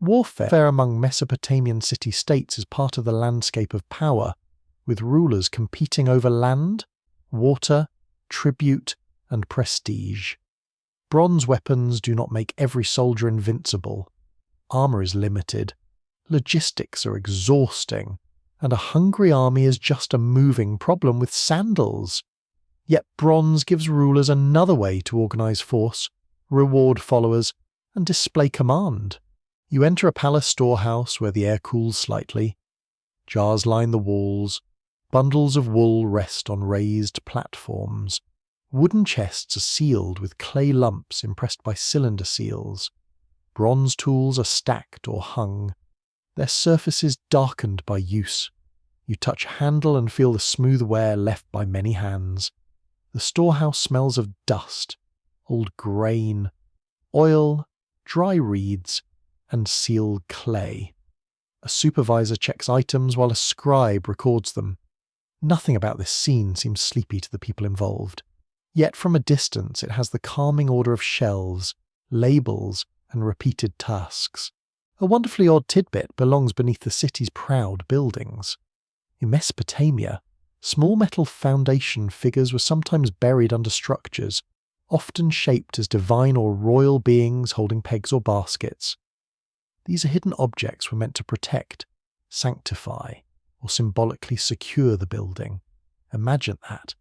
Warfare among Mesopotamian city-states is part of the landscape of power, with rulers competing over land, water, tribute, and prestige. Bronze weapons do not make every soldier invincible. Armour is limited. Logistics are exhausting, and a hungry army is just a moving problem with sandals. Yet bronze gives rulers another way to organise force, reward followers, and display command. You enter a palace storehouse where the air cools slightly. Jars line the walls. Bundles of wool rest on raised platforms. Wooden chests are sealed with clay lumps impressed by cylinder seals. Bronze tools are stacked or hung, their surfaces darkened by use. You touch a handle and feel the smooth wear left by many hands. The storehouse smells of dust, old grain, oil, dry reeds, and sealed clay. A supervisor checks items while a scribe records them. Nothing about this scene seems sleepy to the people involved. Yet from a distance it has the calming order of shelves, labels, and repeated tasks. A wonderfully odd tidbit belongs beneath the city's proud buildings. In Mesopotamia, small metal foundation figures were sometimes buried under structures, often shaped as divine or royal beings holding pegs or baskets. These hidden objects were meant to protect, sanctify, or symbolically secure the building. Imagine that.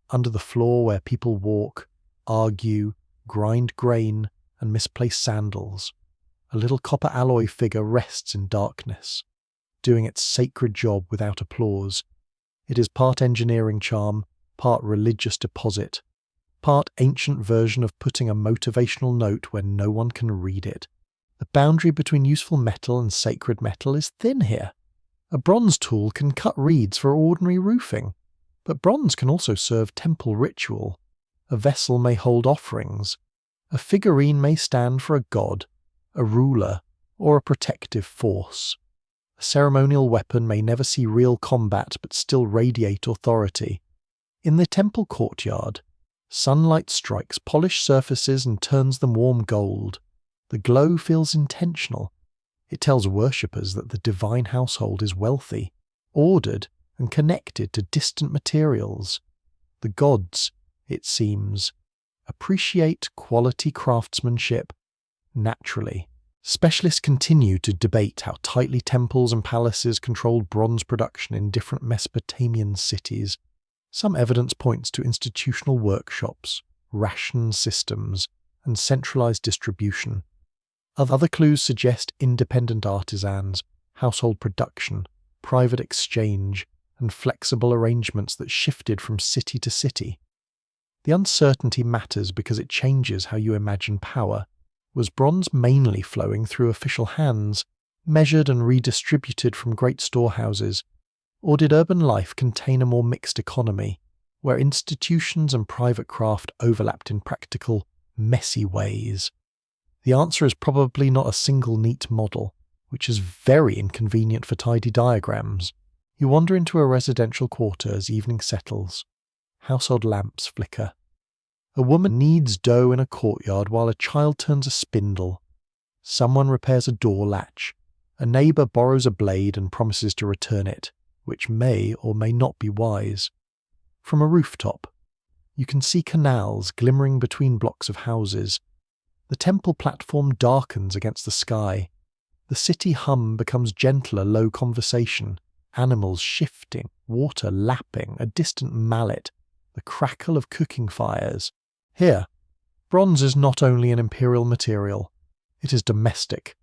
Under the floor where people walk, argue, grind grain, and misplace sandals, a little copper alloy figure rests in darkness, doing its sacred job without applause. It is part engineering charm, part religious deposit, part ancient version of putting a motivational note where no one can read it. The boundary between useful metal and sacred metal is thin here. A bronze tool can cut reeds for ordinary roofing, but bronze can also serve temple ritual. A vessel may hold offerings. A figurine may stand for a god, a ruler, or a protective force. A ceremonial weapon may never see real combat but still radiate authority. In the temple courtyard, sunlight strikes polished surfaces and turns them warm gold. The glow feels intentional. It tells worshippers that the divine household is wealthy, ordered, and connected to distant materials. The gods, it seems, appreciate quality craftsmanship naturally. Specialists continue to debate how tightly temples and palaces controlled bronze production in different Mesopotamian cities. Some evidence points to institutional workshops, ration systems, and centralized distribution. Other clues suggest independent artisans, household production, private exchange, and flexible arrangements that shifted from city to city. The uncertainty matters because it changes how you imagine power. Was bronze mainly flowing through official hands, measured and redistributed from great storehouses, or did urban life contain a more mixed economy, where institutions and private craft overlapped in practical, messy ways? The answer is probably not a single neat model, which is very inconvenient for tidy diagrams. You wander into a residential quarter as evening settles. Household lamps flicker. A woman kneads dough in a courtyard while a child turns a spindle. Someone repairs a door latch. A neighbour borrows a blade and promises to return it, which may or may not be wise. From a rooftop, you can see canals glimmering between blocks of houses. The temple platform darkens against the sky. The city hum becomes gentler, low conversation. Animals shifting, water lapping, a distant mallet, the crackle of cooking fires. Here, bronze is not only an imperial material, it is domestic,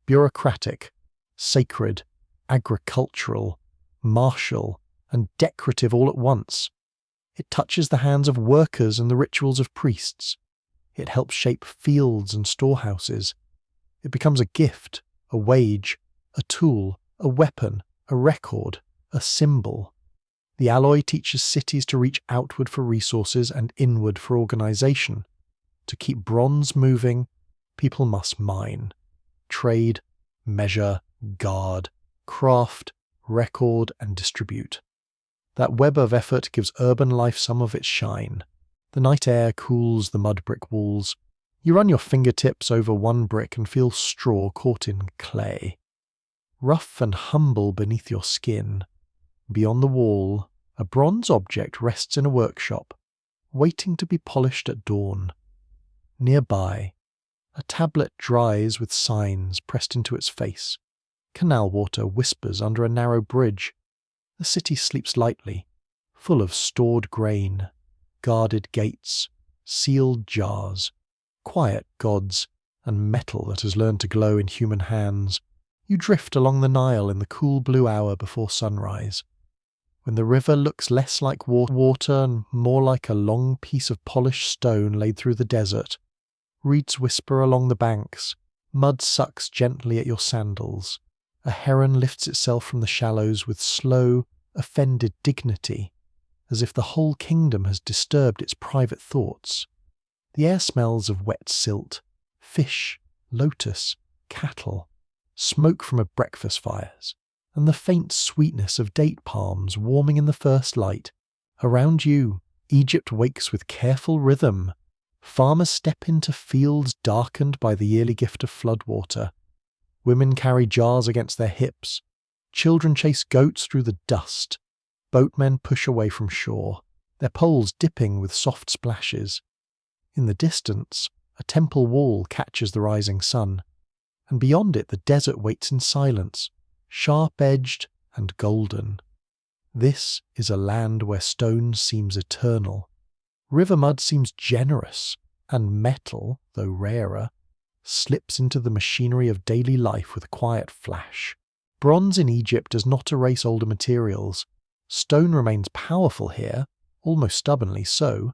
bureaucratic, sacred, agricultural, martial, and decorative all at once. It touches the hands of workers and the rituals of priests. It helps shape fields and storehouses. It becomes a gift, a wage, a tool, a weapon, a record, a symbol. The alloy teaches cities to reach outward for resources and inward for organization. To keep bronze moving, people must mine, trade, measure, guard, craft, record, and distribute. That web of effort gives urban life some of its shine. The night air cools the mud brick walls. You run your fingertips over one brick and feel straw caught in clay. Rough and humble beneath your skin. Beyond the wall, a bronze object rests in a workshop, waiting to be polished at dawn. Nearby, a tablet dries with signs pressed into its face. Canal water whispers under a narrow bridge. The city sleeps lightly, full of stored grain, guarded gates, sealed jars, quiet gods, and metal that has learned to glow in human hands. You drift along the Nile in the cool blue hour before sunrise. When the river looks less like water and more like a long piece of polished stone laid through the desert, reeds whisper along the banks, mud sucks gently at your sandals. A heron lifts itself from the shallows with slow, offended dignity, as if the whole kingdom has disturbed its private thoughts. The air smells of wet silt, fish, lotus, cattle, smoke from breakfast fires, and the faint sweetness of date palms warming in the first light. Around you, Egypt wakes with careful rhythm. Farmers step into fields darkened by the yearly gift of floodwater. Women carry jars against their hips. Children chase goats through the dust. Boatmen push away from shore, their poles dipping with soft splashes. In the distance, a temple wall catches the rising sun, and beyond it the desert waits in silence, sharp-edged and golden. This is a land where stone seems eternal. River mud seems generous, and metal, though rarer, slips into the machinery of daily life with a quiet flash. Bronze in Egypt does not erase older materials. Stone remains powerful here, almost stubbornly so.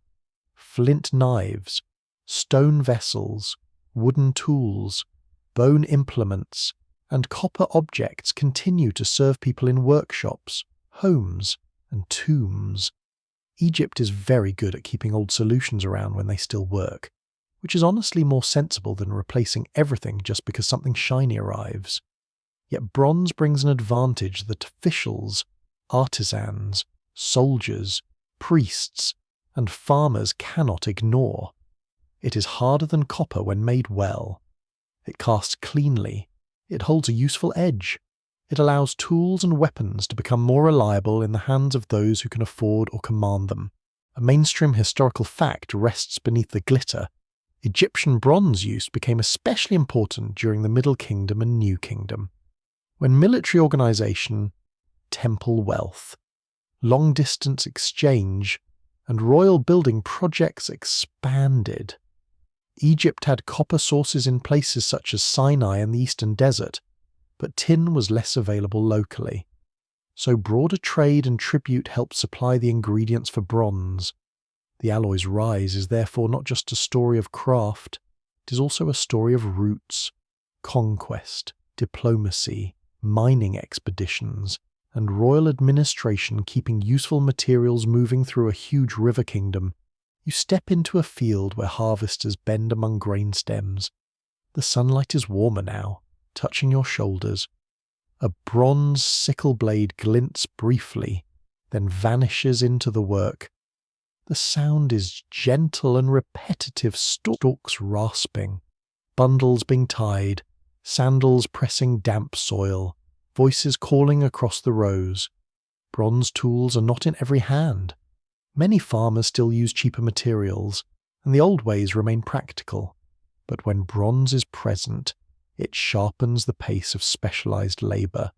Flint knives, stone vessels, wooden tools, bone implements, and copper objects continue to serve people in workshops, homes, and tombs. Egypt is very good at keeping old solutions around when they still work, which is honestly more sensible than replacing everything just because something shiny arrives. Yet bronze brings an advantage that officials, artisans, soldiers, priests, and farmers cannot ignore. It is harder than copper when made well. It casts cleanly. It holds a useful edge. It allows tools and weapons to become more reliable in the hands of those who can afford or command them. A mainstream historical fact rests beneath the glitter. Egyptian bronze use became especially important during the Middle Kingdom and New Kingdom, when military organization, temple wealth, long-distance exchange, and royal building projects expanded. Egypt had copper sources in places such as Sinai and the Eastern Desert, but tin was less available locally. So broader trade and tribute helped supply the ingredients for bronze. The alloy's rise is therefore not just a story of craft, it is also a story of roots, conquest, diplomacy, mining expeditions, and royal administration keeping useful materials moving through a huge river kingdom. You step into a field where harvesters bend among grain stems. The sunlight is warmer now, touching your shoulders. A bronze sickle blade glints briefly, then vanishes into the work. The sound is gentle and repetitive, stalks rasping, bundles being tied, sandals pressing damp soil, voices calling across the rows. Bronze tools are not in every hand. Many farmers still use cheaper materials, and the old ways remain practical. But when bronze is present, it sharpens the pace of specialized labor.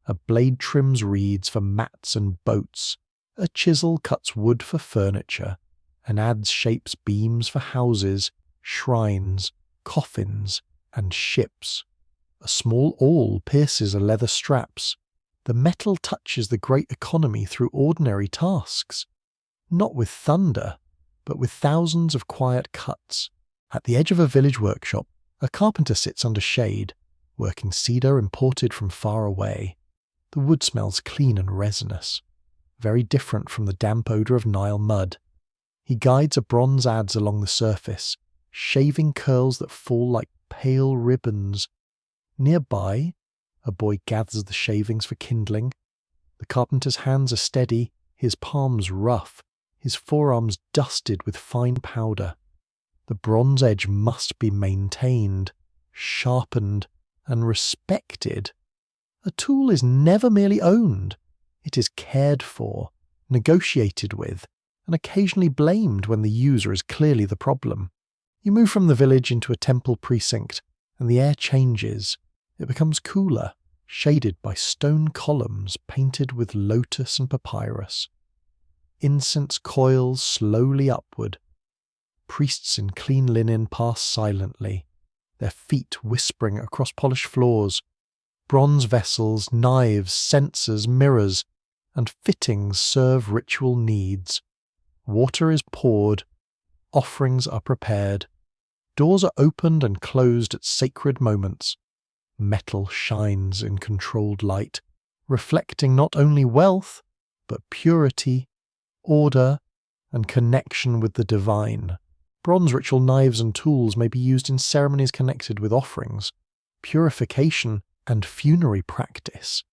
A blade trims reeds for mats and boats. A chisel cuts wood for furniture, and adds shapes beams for houses, shrines, coffins, and ships. A small awl pierces a leather straps. The metal touches the great economy through ordinary tasks. Not with thunder, but with thousands of quiet cuts. At the edge of a village workshop, a carpenter sits under shade, working cedar imported from far away. The wood smells clean and resinous, very different from the damp odour of Nile mud. He guides a bronze adze along the surface, shaving curls that fall like pale ribbons. Nearby, a boy gathers the shavings for kindling. The carpenter's hands are steady, his palms rough, his forearms dusted with fine powder. The bronze edge must be maintained, sharpened, and respected. A tool is never merely owned. It is cared for, negotiated with, and occasionally blamed when the user is clearly the problem. You move from the village into a temple precinct, and the air changes. It becomes cooler, shaded by stone columns painted with lotus and papyrus. Incense coils slowly upward. Priests in clean linen pass silently, their feet whispering across polished floors. Bronze vessels, knives, censers, mirrors, and fittings serve ritual needs. Water is poured, offerings are prepared, doors are opened and closed at sacred moments. Metal shines in controlled light, reflecting not only wealth, but purity, order, and connection with the divine. Bronze ritual knives and tools may be used in ceremonies connected with offerings, purification, and funerary practice.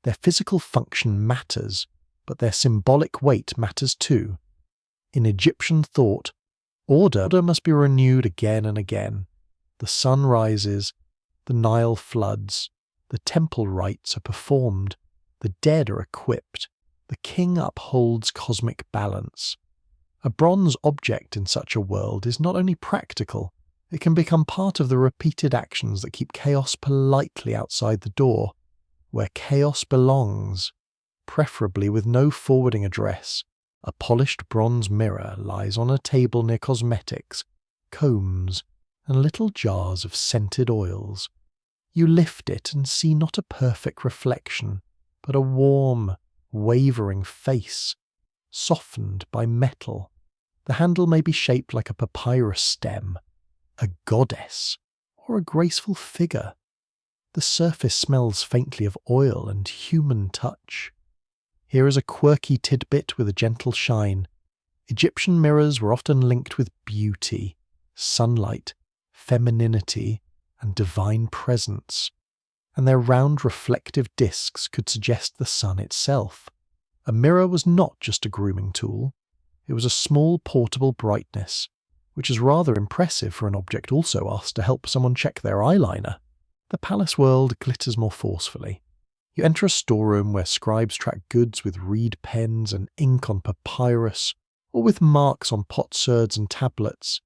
Their physical function matters, but their symbolic weight matters too. In Egyptian thought, order must be renewed again and again. The sun rises, the Nile floods, the temple rites are performed, the dead are equipped, the king upholds cosmic balance. A bronze object in such a world is not only practical, it can become part of the repeated actions that keep chaos politely outside the door, where chaos belongs, preferably with no forwarding address. A polished bronze mirror lies on a table near cosmetics, combs, and little jars of scented oils. You lift it and see not a perfect reflection, but a warm, wavering face, softened by metal. The handle may be shaped like a papyrus stem, a goddess, or a graceful figure. The surface smells faintly of oil and human touch. Here is a quirky tidbit with a gentle shine. Egyptian mirrors were often linked with beauty, sunlight, femininity, and divine presence, and their round reflective discs could suggest the sun itself. A mirror was not just a grooming tool, it was a small portable brightness, which is rather impressive for an object also asked to help someone check their eyeliner. The palace world glitters more forcefully. You enter a storeroom where scribes track goods with reed pens and ink on papyrus, or with marks on potsherds and tablets.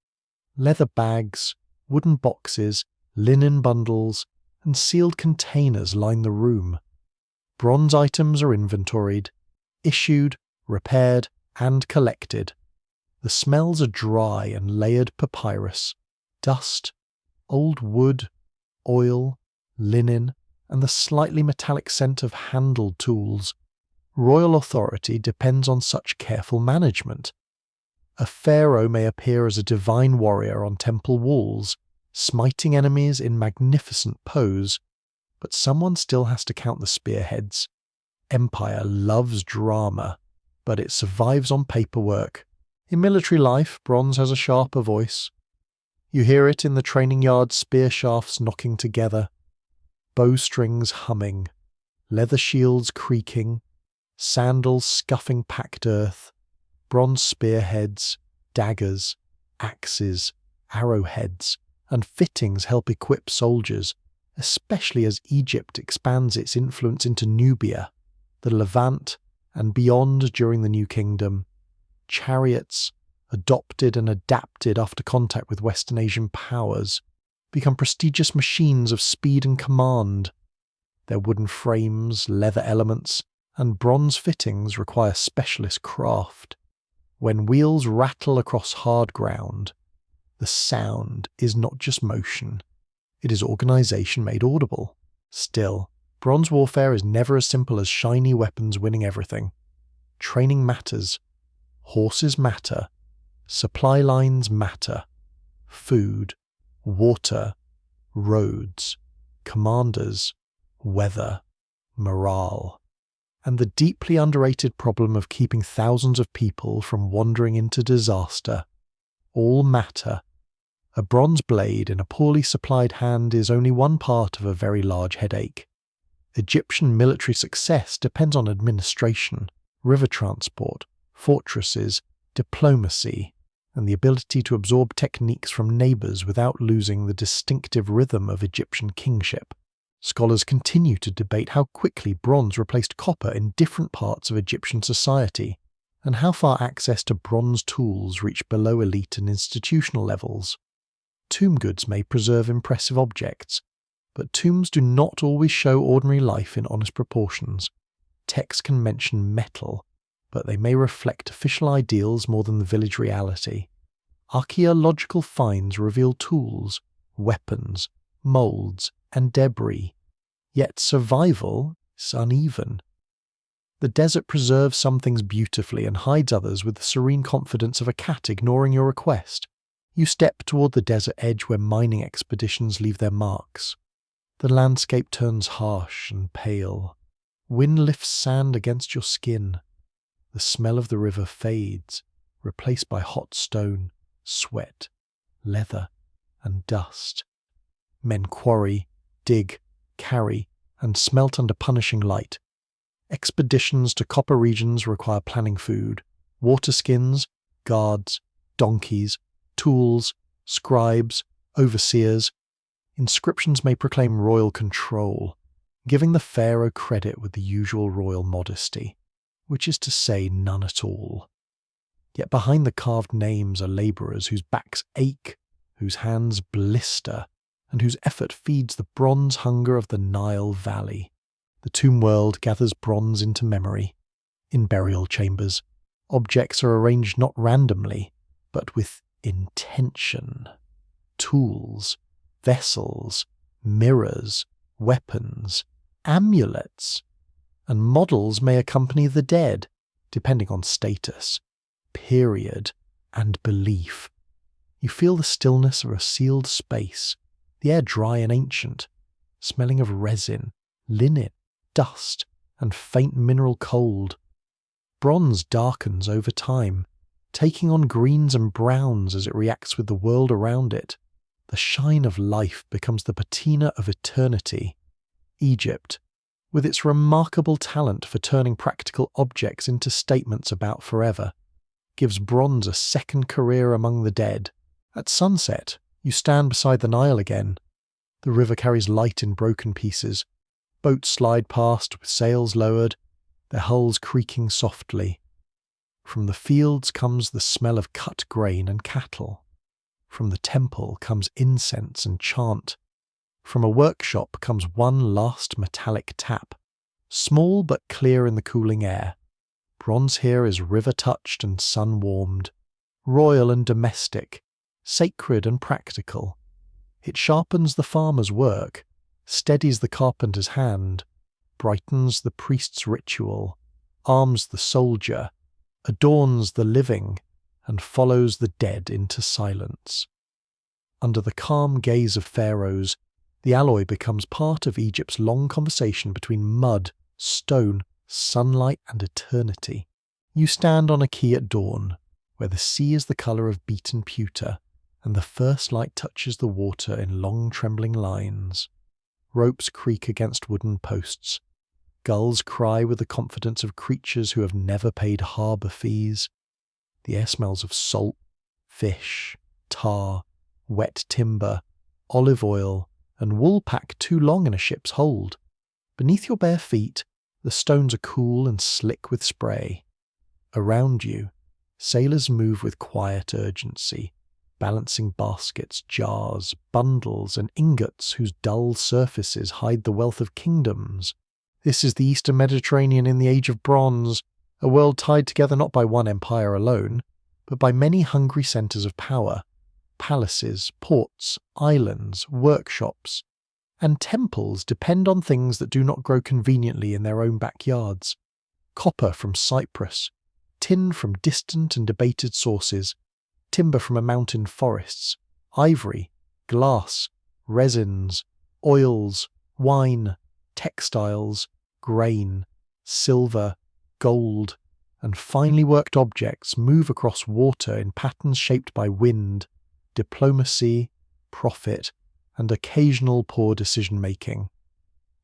Leather bags, wooden boxes, linen bundles, and sealed containers line the room. Bronze items are inventoried, issued, repaired, and collected. The smells are dry and layered papyrus, dust, old wood, oil, linen, and the slightly metallic scent of handled tools. Royal authority depends on such careful management. A pharaoh may appear as a divine warrior on temple walls, smiting enemies in magnificent pose, but someone still has to count the spearheads. Empire loves drama, but it survives on paperwork. In military life, bronze has a sharper voice. You hear it in the training yard, spear shafts knocking together, bowstrings humming, leather shields creaking, sandals scuffing packed earth, bronze spearheads, daggers, axes, arrowheads, and fittings help equip soldiers, especially as Egypt expands its influence into Nubia, the Levant, and beyond during the New Kingdom. Chariots, adopted and adapted after contact with Western Asian powers, become prestigious machines of speed and command. Their wooden frames, leather elements, and bronze fittings require specialist craft. When wheels rattle across hard ground, the sound is not just motion, it is organization made audible. Still, bronze warfare is never as simple as shiny weapons winning everything. Training matters. Horses matter. Supply lines matter. Food, water, roads, commanders, weather, morale, and the deeply underrated problem of keeping thousands of people from wandering into disaster all matter. A bronze blade in a poorly supplied hand is only one part of a very large headache. Egyptian military success depends on administration, river transport, fortresses, diplomacy, and the ability to absorb techniques from neighbours without losing the distinctive rhythm of Egyptian kingship. Scholars continue to debate how quickly bronze replaced copper in different parts of Egyptian society, and how far access to bronze tools reached below elite and institutional levels. Tomb goods may preserve impressive objects, but tombs do not always show ordinary life in honest proportions. Texts can mention metal, but they may reflect official ideals more than the village reality. Archaeological finds reveal tools, weapons, moulds, and debris, yet survival is uneven. The desert preserves some things beautifully and hides others with the serene confidence of a cat ignoring your request. You step toward the desert edge where mining expeditions leave their marks. The landscape turns harsh and pale. Wind lifts sand against your skin. The smell of the river fades, replaced by hot stone, sweat, leather, and dust. Men quarry, dig, carry, and smelt under punishing light. Expeditions to copper regions require planning food, water skins, guards, donkeys, tools, scribes, overseers. Inscriptions may proclaim royal control, giving the pharaoh credit with the usual royal modesty, which is to say none at all. Yet behind the carved names are labourers whose backs ache, whose hands blister, and whose effort feeds the bronze hunger of the Nile Valley. The tomb world gathers bronze into memory. In burial chambers, objects are arranged not randomly, but with intention. Tools, vessels, mirrors, weapons, amulets, and models may accompany the dead, depending on status, period, and belief. You feel the stillness of a sealed space, the air dry and ancient, smelling of resin, linen, dust, and faint mineral cold. Bronze darkens over time, taking on greens and browns as it reacts with the world around it. The shine of life becomes the patina of eternity. Egypt, with its remarkable talent for turning practical objects into statements about forever, gives bronze a second career among the dead. At sunset, you stand beside the Nile again. The river carries light in broken pieces. Boats slide past with sails lowered, their hulls creaking softly. From the fields comes the smell of cut grain and cattle. From the temple comes incense and chant. From a workshop comes one last metallic tap, small but clear in the cooling air. Bronze here is river-touched and sun-warmed, royal and domestic, sacred and practical. It sharpens the farmer's work, steadies the carpenter's hand, brightens the priest's ritual, arms the soldier, adorns the living, and follows the dead into silence. Under the calm gaze of pharaohs, the alloy becomes part of Egypt's long conversation between mud, stone, sunlight, and eternity. You stand on a quay at dawn, where the sea is the colour of beaten pewter, and the first light touches the water in long trembling lines. Ropes creak against wooden posts. Gulls cry with the confidence of creatures who have never paid harbour fees. The air smells of salt, fish, tar, wet timber, olive oil, and wool packed too long in a ship's hold. Beneath your bare feet, the stones are cool and slick with spray. Around you, sailors move with quiet urgency, balancing baskets, jars, bundles, and ingots whose dull surfaces hide the wealth of kingdoms. This is the Eastern Mediterranean in the Age of Bronze, a world tied together not by one empire alone, but by many hungry centres of power. Palaces, ports, islands, workshops, and temples depend on things that do not grow conveniently in their own backyards. Copper from Cyprus, tin from distant and debated sources, timber from mountain forests, ivory, glass, resins, oils, wine, textiles, grain, silver, gold, and finely worked objects move across water in patterns shaped by wind, diplomacy, profit, and occasional poor decision-making.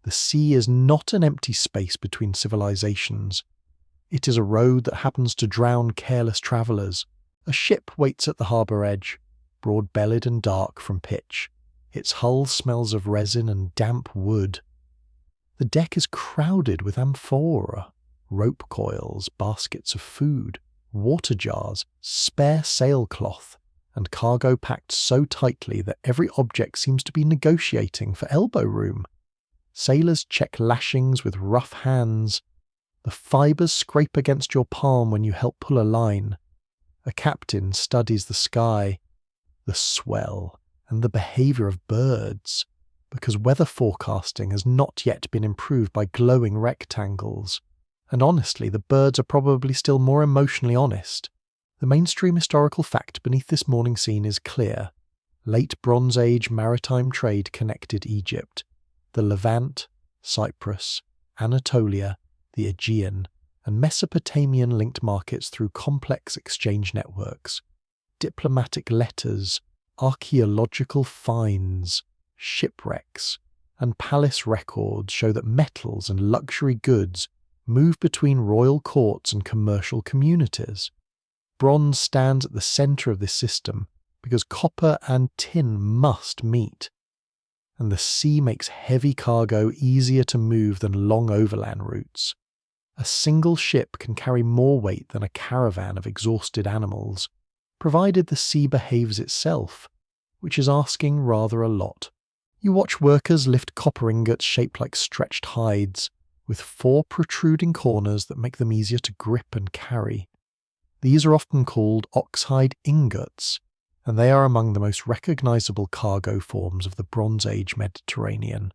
The sea is not an empty space between civilizations. It is a road that happens to drown careless travellers. A ship waits at the harbour edge, broad-bellied and dark from pitch. Its hull smells of resin and damp wood. The deck is crowded with amphora, rope coils, baskets of food, water jars, spare sailcloth, and cargo packed so tightly that every object seems to be negotiating for elbow room. Sailors check lashings with rough hands. The fibres scrape against your palm when you help pull a line. A captain studies the sky, the swell, and the behaviour of birds, because weather forecasting has not yet been improved by glowing rectangles. And honestly, the birds are probably still more emotionally honest. The mainstream historical fact beneath this morning scene is clear. Late Bronze Age maritime trade connected Egypt, the Levant, Cyprus, Anatolia, the Aegean, and Mesopotamian linked markets through complex exchange networks. diplomatic letters, archaeological finds, shipwrecks, and palace records show that metals and luxury goods move between royal courts and commercial communities. Bronze stands at the centre of this system because copper and tin must meet, and the sea makes heavy cargo easier to move than long overland routes. A single ship can carry more weight than a caravan of exhausted animals, provided the sea behaves itself, which is asking rather a lot. You watch workers lift copper ingots shaped like stretched hides, with 4 protruding corners that make them easier to grip and carry. These are often called oxhide ingots, and they are among the most recognizable cargo forms of the Bronze Age Mediterranean.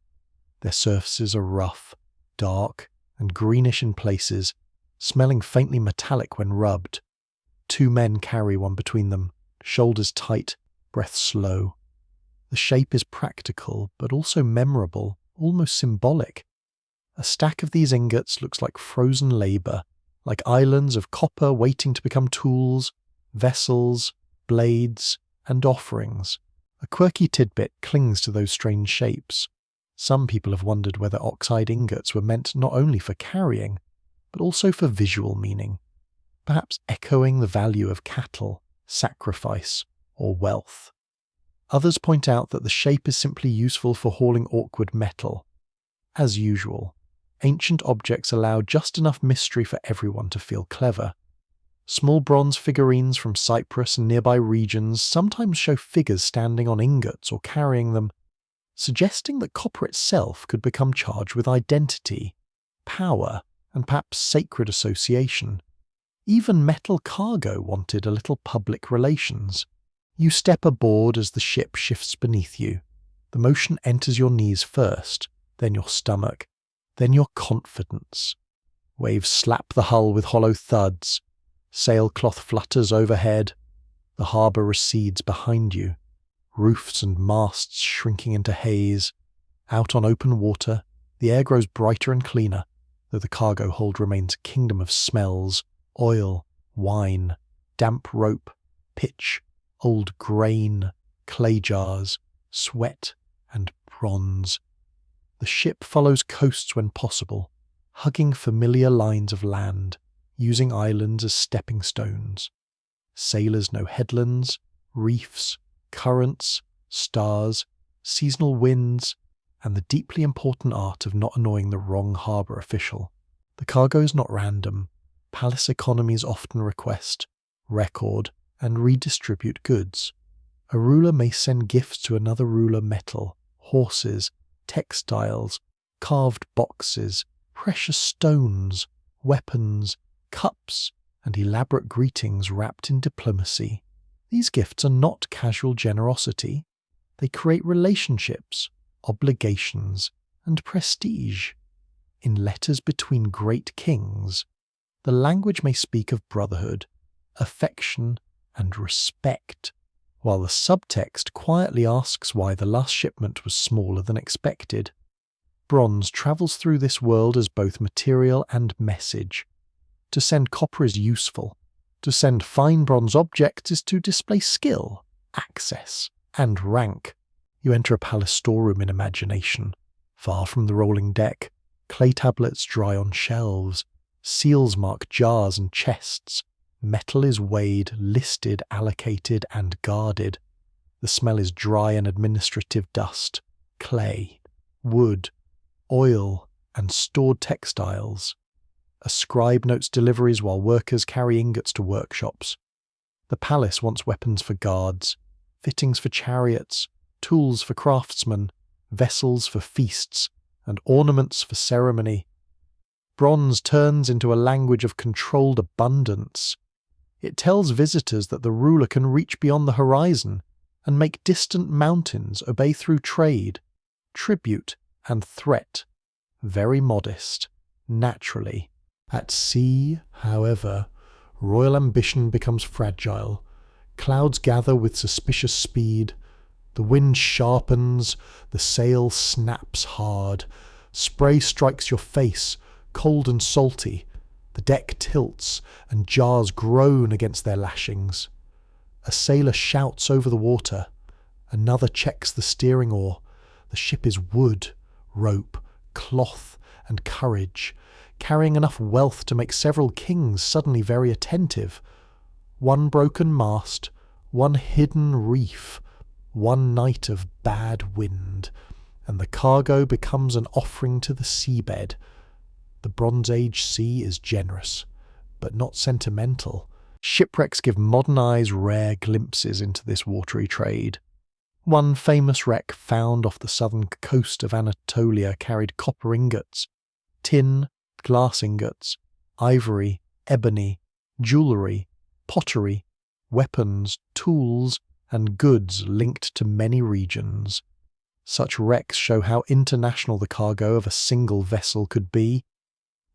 Their surfaces are rough, dark, and greenish in places, smelling faintly metallic when rubbed. 2 men carry one between them, shoulders tight, breath slow. The shape is practical, but also memorable, almost symbolic. A stack of these ingots looks like frozen labour, like islands of copper waiting to become tools, vessels, blades, and offerings. A quirky tidbit clings to those strange shapes. Some people have wondered whether oxide ingots were meant not only for carrying, but also for visual meaning, perhaps echoing the value of cattle, sacrifice, or wealth. Others point out that the shape is simply useful for hauling awkward metal. As usual, ancient objects allow just enough mystery for everyone to feel clever. Small bronze figurines from Cyprus and nearby regions sometimes show figures standing on ingots or carrying them, suggesting that copper itself could become charged with identity, power, and perhaps sacred association. Even metal cargo wanted a little public relations. You step aboard as the ship shifts beneath you. The motion enters your knees first, then your stomach, then your confidence. Waves slap the hull with hollow thuds. Sailcloth flutters overhead. The harbour recedes behind you. Roofs and masts shrinking into haze. Out on open water, the air grows brighter and cleaner, though the cargo hold remains a kingdom of smells: oil, wine, damp rope, pitch, old grain, clay jars, sweat, and bronze. The ship follows coasts when possible, hugging familiar lines of land, using islands as stepping stones. Sailors know headlands, reefs, currents, stars, seasonal winds, and the deeply important art of not annoying the wrong harbour official. The cargo is not random. Palace economies often request, record, and redistribute goods. A ruler may send gifts to another ruler: metal, horses, textiles, carved boxes, precious stones, weapons, cups, and elaborate greetings wrapped in diplomacy. These gifts are not casual generosity. They create relationships, obligations, and prestige. In letters between great kings, the language may speak of brotherhood, affection, and respect, while the subtext quietly asks why the last shipment was smaller than expected. Bronze travels through this world as both material and message. To send copper is useful. To send fine bronze objects is to display skill, access, and rank. You enter a palace storeroom in imagination. Far from the rolling deck, clay tablets dry on shelves, seals mark jars and chests. Metal is weighed, listed, allocated, and guarded. The smell is dry and administrative dust, clay, wood, oil, and stored textiles. A scribe notes deliveries while workers carry ingots to workshops. The palace wants weapons for guards, fittings for chariots, tools for craftsmen, vessels for feasts, and ornaments for ceremony. Bronze turns into a language of controlled abundance. It tells visitors that the ruler can reach beyond the horizon and make distant mountains obey through trade, tribute, and threat. Very modest, naturally. At sea, however, royal ambition becomes fragile. Clouds gather with suspicious speed. The wind sharpens, the sail snaps hard. Spray strikes your face, cold and salty. The deck tilts, and jars groan against their lashings. A sailor shouts over the water. Another checks the steering oar. The ship is wood, rope, cloth, and courage, carrying enough wealth to make several kings suddenly very attentive. One broken mast, one hidden reef, one night of bad wind, and the cargo becomes an offering to the seabed. The Bronze Age sea is generous, but not sentimental. Shipwrecks give modern eyes rare glimpses into this watery trade. One famous wreck found off the southern coast of Anatolia carried copper ingots, tin, glass ingots, ivory, ebony, jewellery, pottery, weapons, tools, and goods linked to many regions. Such wrecks show how international the cargo of a single vessel could be.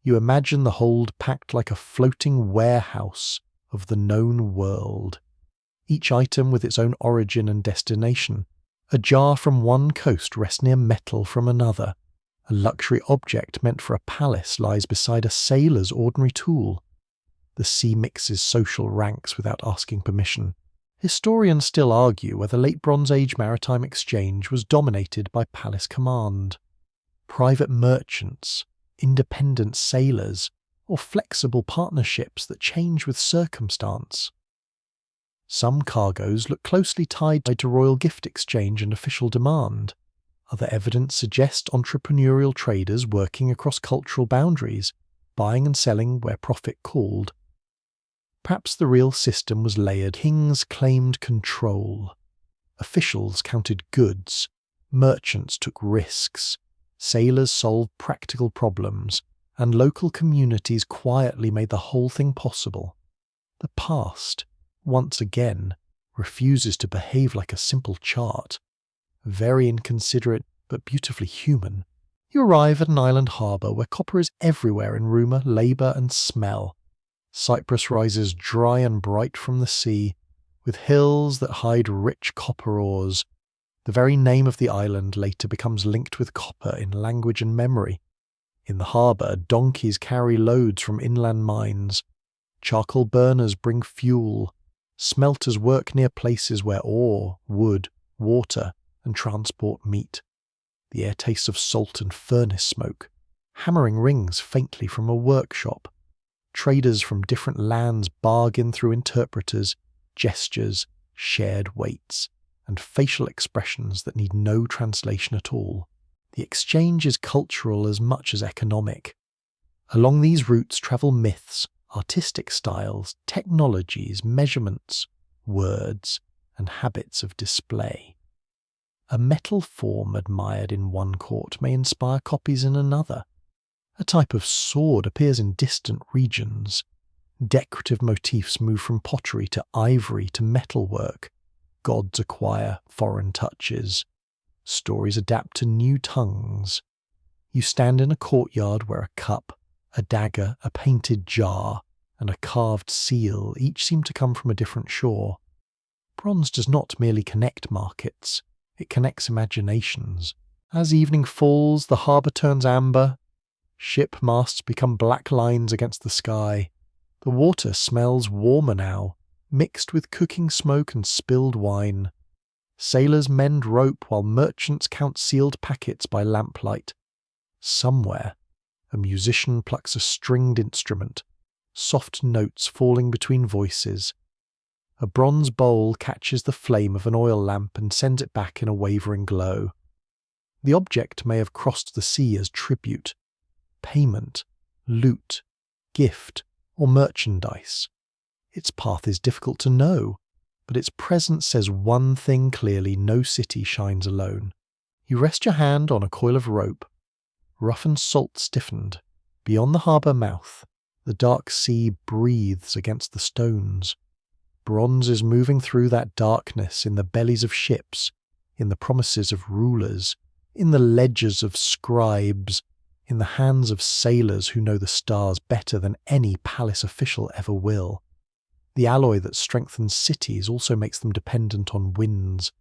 You imagine the hold packed like a floating warehouse of the known world, each item with its own origin and destination. A jar from one coast rests near metal from another. A luxury object meant for a palace lies beside a sailor's ordinary tool. The sea mixes social ranks without asking permission. Historians still argue whether late Bronze Age maritime exchange was dominated by palace command. Private merchants, independent sailors, or flexible partnerships that change with circumstance. Some cargoes look closely tied to royal gift exchange and official demand. Other evidence suggests entrepreneurial traders working across cultural boundaries, buying and selling where profit called. Perhaps the real system was layered. Kings claimed control. Officials counted goods. Merchants took risks. Sailors solved practical problems. And local communities quietly made the whole thing possible. The past, once again, refuses to behave like a simple chart. Very inconsiderate, but beautifully human. You arrive at an island harbour where copper is everywhere in rumour, labour, and smell. Cyprus rises dry and bright from the sea, with hills that hide rich copper ores. The very name of the island later becomes linked with copper in language and memory. In the harbour, donkeys carry loads from inland mines. Charcoal burners bring fuel. Smelters work near places where ore, wood, water, and transport meet. The air tastes of salt and furnace smoke. Hammering rings faintly from a workshop. Traders from different lands bargain through interpreters, gestures, shared weights, and facial expressions that need no translation at all. The exchange is cultural as much as economic. Along these routes travel myths, artistic styles, technologies, measurements, words, and habits of display. A metal form admired in one court may inspire copies in another. A type of sword appears in distant regions. Decorative motifs move from pottery to ivory to metalwork. Gods acquire foreign touches. Stories adapt to new tongues. You stand in a courtyard where a cup, a dagger, a painted jar, and a carved seal each seem to come from a different shore. Bronze does not merely connect markets, it connects imaginations. As evening falls, the harbour turns amber. Ship masts become black lines against the sky. The water smells warmer now, mixed with cooking smoke and spilled wine. Sailors mend rope while merchants count sealed packets by lamplight. Somewhere, a musician plucks a stringed instrument, soft notes falling between voices. A bronze bowl catches the flame of an oil lamp and sends it back in a wavering glow. The object may have crossed the sea as tribute, payment, loot, gift, or merchandise. Its path is difficult to know, but its presence says one thing clearly: no city shines alone. You rest your hand on a coil of rope. Rough and salt stiffened. Beyond the harbour mouth, the dark sea breathes against the stones. Bronze is moving through that darkness in the bellies of ships, in the promises of rulers, in the ledgers of scribes, in the hands of sailors who know the stars better than any palace official ever will. The alloy that strengthens cities also makes them dependent on winds,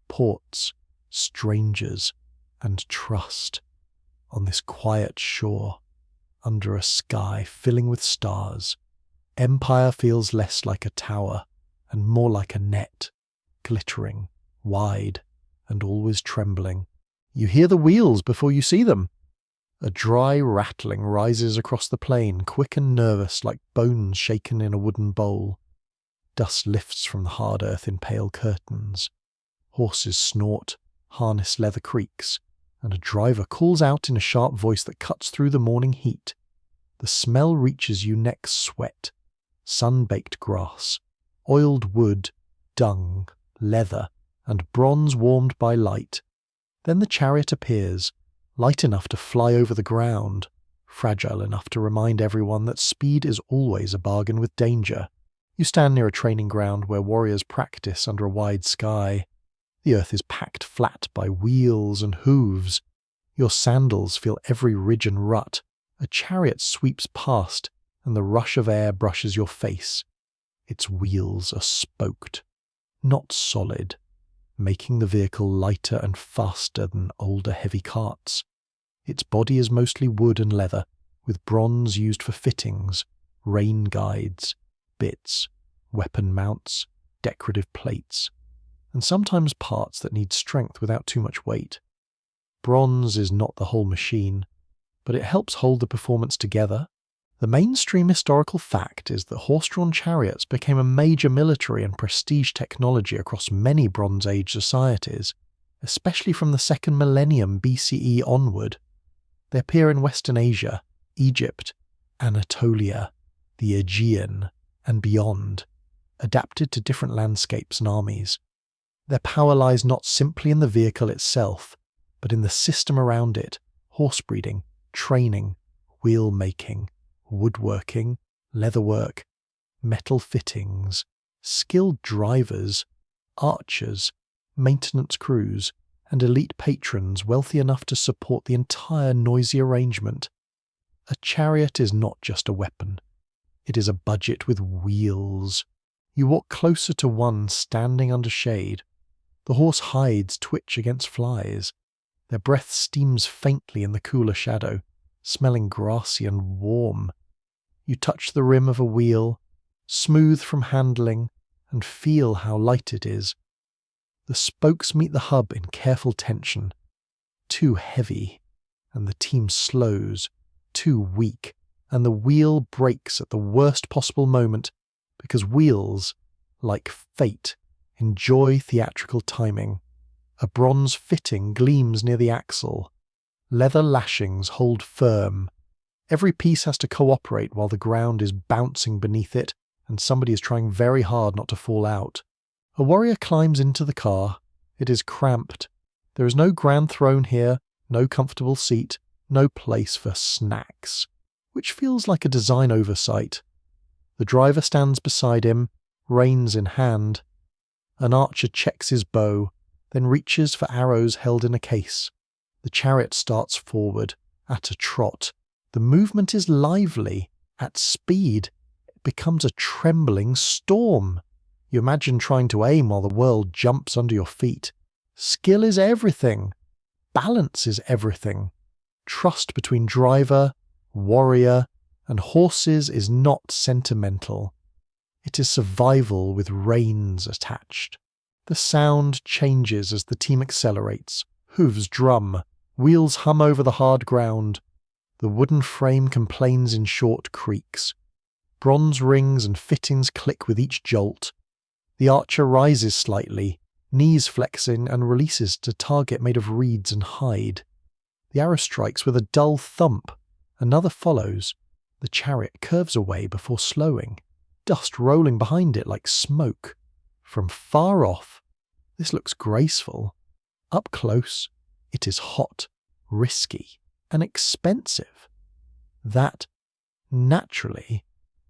ports, strangers, and trust. On this quiet shore, under a sky filling with stars, empire feels less like a tower and more like a net, glittering, wide, and always trembling. You hear the wheels before you see them. A dry rattling rises across the plain, quick and nervous like bones shaken in a wooden bowl. Dust lifts from the hard earth in pale curtains. Horses snort, harness leather creaks, and a driver calls out in a sharp voice that cuts through the morning heat. The smell reaches you neck sweat, sun-baked grass, oiled wood, dung, leather, and bronze warmed by light. Then the chariot appears, light enough to fly over the ground, fragile enough to remind everyone that speed is always a bargain with danger. You stand near a training ground where warriors practice under a wide sky. The earth is packed flat by wheels and hooves. Your sandals feel every ridge and rut. A chariot sweeps past, and the rush of air brushes your face. Its wheels are spoked, not solid, making the vehicle lighter and faster than older heavy carts. Its body is mostly wood and leather, with bronze used for fittings, rain guides, bits, weapon mounts, decorative plates, and sometimes parts that need strength without too much weight. Bronze is not the whole machine, but it helps hold the performance together. The mainstream historical fact is that horse-drawn chariots became a major military and prestige technology across many Bronze Age societies, especially from the second millennium BCE onward. They appear in Western Asia, Egypt, Anatolia, the Aegean, and beyond, adapted to different landscapes and armies. Their power lies not simply in the vehicle itself, but in the system around it: horse breeding, training, wheel making, woodworking, leatherwork, metal fittings, skilled drivers, archers, maintenance crews, and elite patrons wealthy enough to support the entire noisy arrangement. A chariot is not just a weapon. It is a budget with wheels. You walk closer to one standing under shade. The horse hides twitch against flies. Their breath steams faintly in the cooler shadow, smelling grassy and warm. You touch the rim of a wheel, smooth from handling, and feel how light it is. The spokes meet the hub in careful tension. Too heavy, and the team slows. Too weak, and the wheel breaks at the worst possible moment, because wheels, like fate, enjoy theatrical timing. A bronze fitting gleams near the axle. Leather lashings hold firm. Every piece has to cooperate while the ground is bouncing beneath it, and somebody is trying very hard not to fall out. A warrior climbs into the car. It is cramped. There is no grand throne here, no comfortable seat, no place for snacks, which feels like a design oversight. The driver stands beside him, reins in hand. An archer checks his bow, then reaches for arrows held in a case. The chariot starts forward, at a trot. The movement is lively. At speed, it becomes a trembling storm. You imagine trying to aim while the world jumps under your feet. Skill is everything. Balance is everything. Trust between driver, warrior, and horses is not sentimental. It is survival with reins attached. The sound changes as the team accelerates. Hooves drum, wheels hum over the hard ground. The wooden frame complains in short creaks. Bronze rings and fittings click with each jolt. The archer rises slightly, knees flexing, and releases to target made of reeds and hide. The arrow strikes with a dull thump. Another follows. The chariot curves away before slowing, dust rolling behind it like smoke. From far off, this looks graceful. Up close, it is hot, risky, and expensive. That, naturally,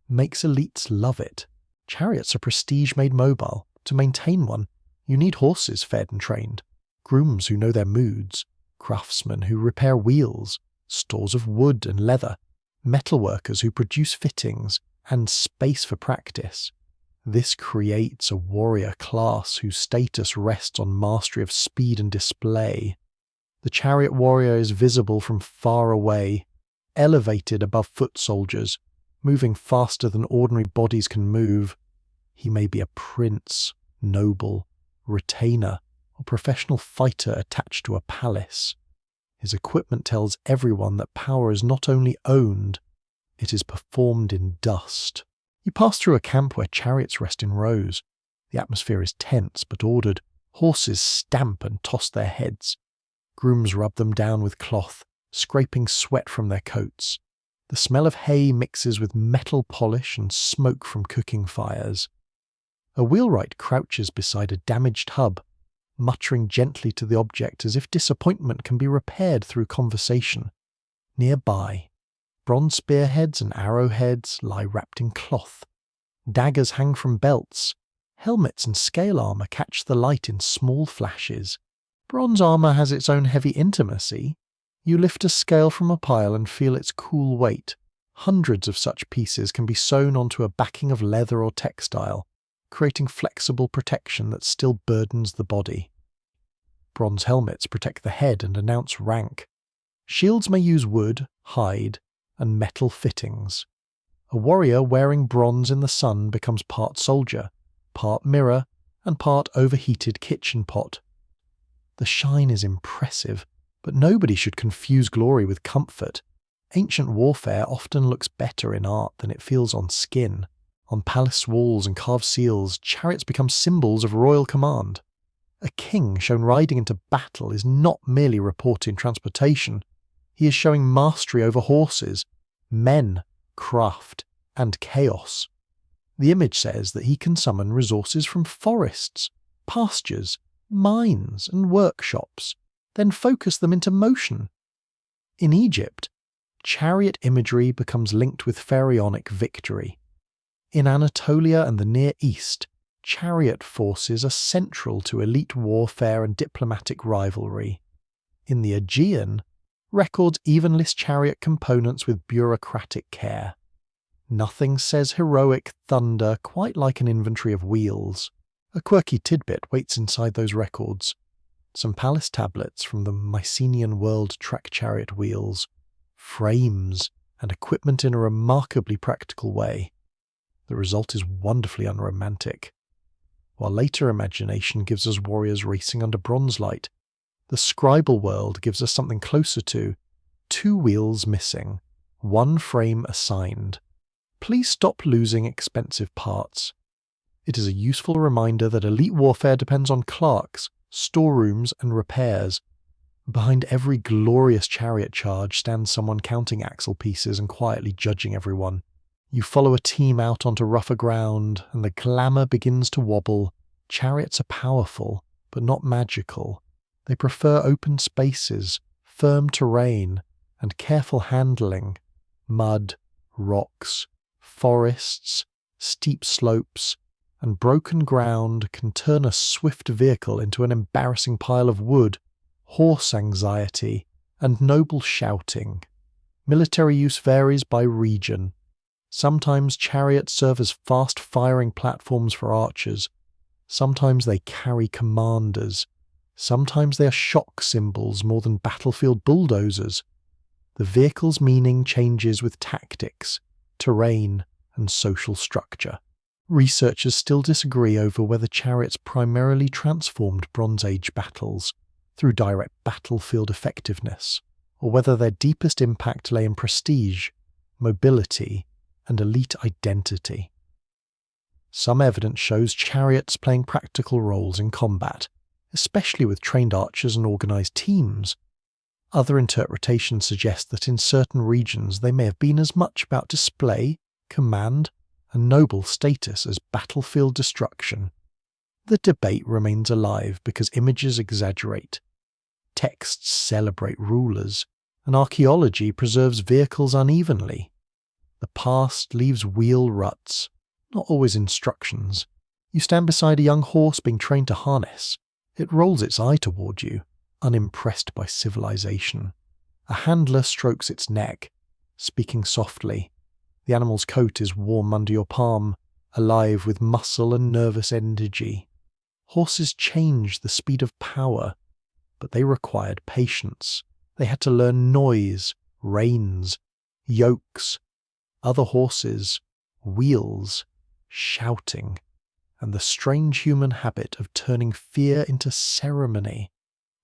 makes elites love it. Chariots are prestige made mobile. To maintain one, you need horses fed and trained, grooms who know their moods, craftsmen who repair wheels, stores of wood and leather, metalworkers who produce fittings, and space for practice. This creates a warrior class whose status rests on mastery of speed and display. The chariot warrior is visible from far away, elevated above foot soldiers, moving faster than ordinary bodies can move. He may be a prince, noble, retainer, or professional fighter attached to a palace. His equipment tells everyone that power is not only owned, it is performed in dust. You pass through a camp where chariots rest in rows. The atmosphere is tense but ordered. Horses stamp and toss their heads. Grooms rub them down with cloth, scraping sweat from their coats. The smell of hay mixes with metal polish and smoke from cooking fires. A wheelwright crouches beside a damaged hub, muttering gently to the object as if disappointment can be repaired through conversation. Nearby, bronze spearheads and arrowheads lie wrapped in cloth. Daggers hang from belts. Helmets and scale armour catch the light in small flashes. Bronze armour has its own heavy intimacy. You lift a scale from a pile and feel its cool weight. Hundreds of such pieces can be sewn onto a backing of leather or textile, creating flexible protection that still burdens the body. Bronze helmets protect the head and announce rank. Shields may use wood, hide, and metal fittings. A warrior wearing bronze in the sun becomes part soldier, part mirror, and part overheated kitchen pot. The shine is impressive, but nobody should confuse glory with comfort. Ancient warfare often looks better in art than it feels on skin. On palace walls and carved seals, chariots become symbols of royal command. A king shown riding into battle is not merely reporting transportation. He is showing mastery over horses, men, craft, and chaos. The image says that he can summon resources from forests, pastures, mines, and workshops, then focus them into motion. In Egypt, chariot imagery becomes linked with pharaonic victory. In Anatolia and the Near East, chariot forces are central to elite warfare and diplomatic rivalry. In the Aegean, records even list chariot components with bureaucratic care. Nothing says heroic thunder quite like an inventory of wheels. A quirky tidbit waits inside those records. Some palace tablets from the Mycenaean world track chariot wheels, frames, and equipment in a remarkably practical way. The result is wonderfully unromantic. While later imagination gives us warriors racing under bronze light, the scribal world gives us something closer to 2 wheels missing, 1 frame assigned. Please stop losing expensive parts. It is a useful reminder that elite warfare depends on clerks, storerooms, and repairs. Behind every glorious chariot charge stands someone counting axle pieces and quietly judging everyone. You follow a team out onto rougher ground, and the glamour begins to wobble. Chariots are powerful, but not magical. They prefer open spaces, firm terrain, and careful handling. Mud, rocks, forests, steep slopes, and broken ground can turn a swift vehicle into an embarrassing pile of wood, horse anxiety, and noble shouting. Military use varies by region. Sometimes chariots serve as fast-firing platforms for archers. Sometimes they carry commanders. Sometimes they are shock symbols more than battlefield bulldozers. The vehicle's meaning changes with tactics, terrain, and social structure. Researchers still disagree over whether chariots primarily transformed Bronze Age battles through direct battlefield effectiveness, or whether their deepest impact lay in prestige, mobility, and elite identity. Some evidence shows chariots playing practical roles in combat, especially with trained archers and organized teams. Other interpretations suggest that in certain regions they may have been as much about display, command, and noble status as battlefield destruction. The debate remains alive because images exaggerate, texts celebrate rulers, and archaeology preserves vehicles unevenly. The past leaves wheel ruts, not always instructions. You stand beside a young horse being trained to harness. It rolls its eye toward you, unimpressed by civilization. A handler strokes its neck, speaking softly. The animal's coat is warm under your palm, alive with muscle and nervous energy. Horses change the speed of power, but they required patience. They had to learn noise, reins, yokes, other horses, wheels, shouting. and the strange human habit of turning fear into ceremony.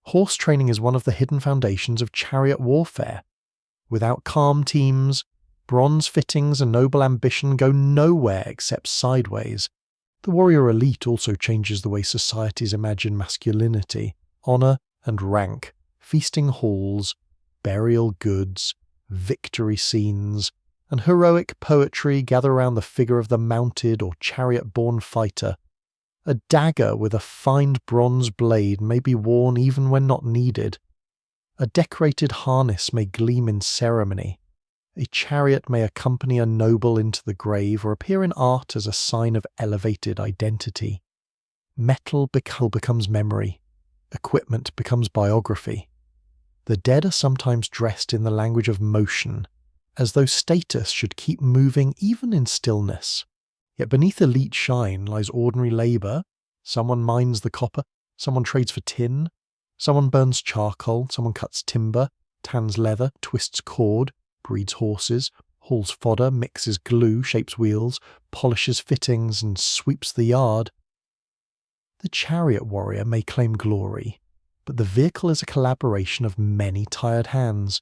Horse training is one of the hidden foundations of chariot warfare. Without calm teams, bronze fittings and noble ambition go nowhere except sideways. The warrior elite also changes the way societies imagine masculinity, honor and rank, feasting halls, burial goods, victory scenes, and heroic poetry gather around the figure of the mounted or chariot-borne fighter. A dagger with a fined bronze blade may be worn even when not needed. A decorated harness may gleam in ceremony. A chariot may accompany a noble into the grave or appear in art as a sign of elevated identity. Metal becomes memory. Equipment becomes biography. The dead are sometimes dressed in the language of motion, as though status should keep moving even in stillness. Yet beneath elite shine lies ordinary labour. Someone mines the copper, someone trades for tin, someone burns charcoal, someone cuts timber, tans leather, twists cord, breeds horses, hauls fodder, mixes glue, shapes wheels, polishes fittings, and sweeps the yard. The chariot warrior may claim glory, but the vehicle is a collaboration of many tired hands.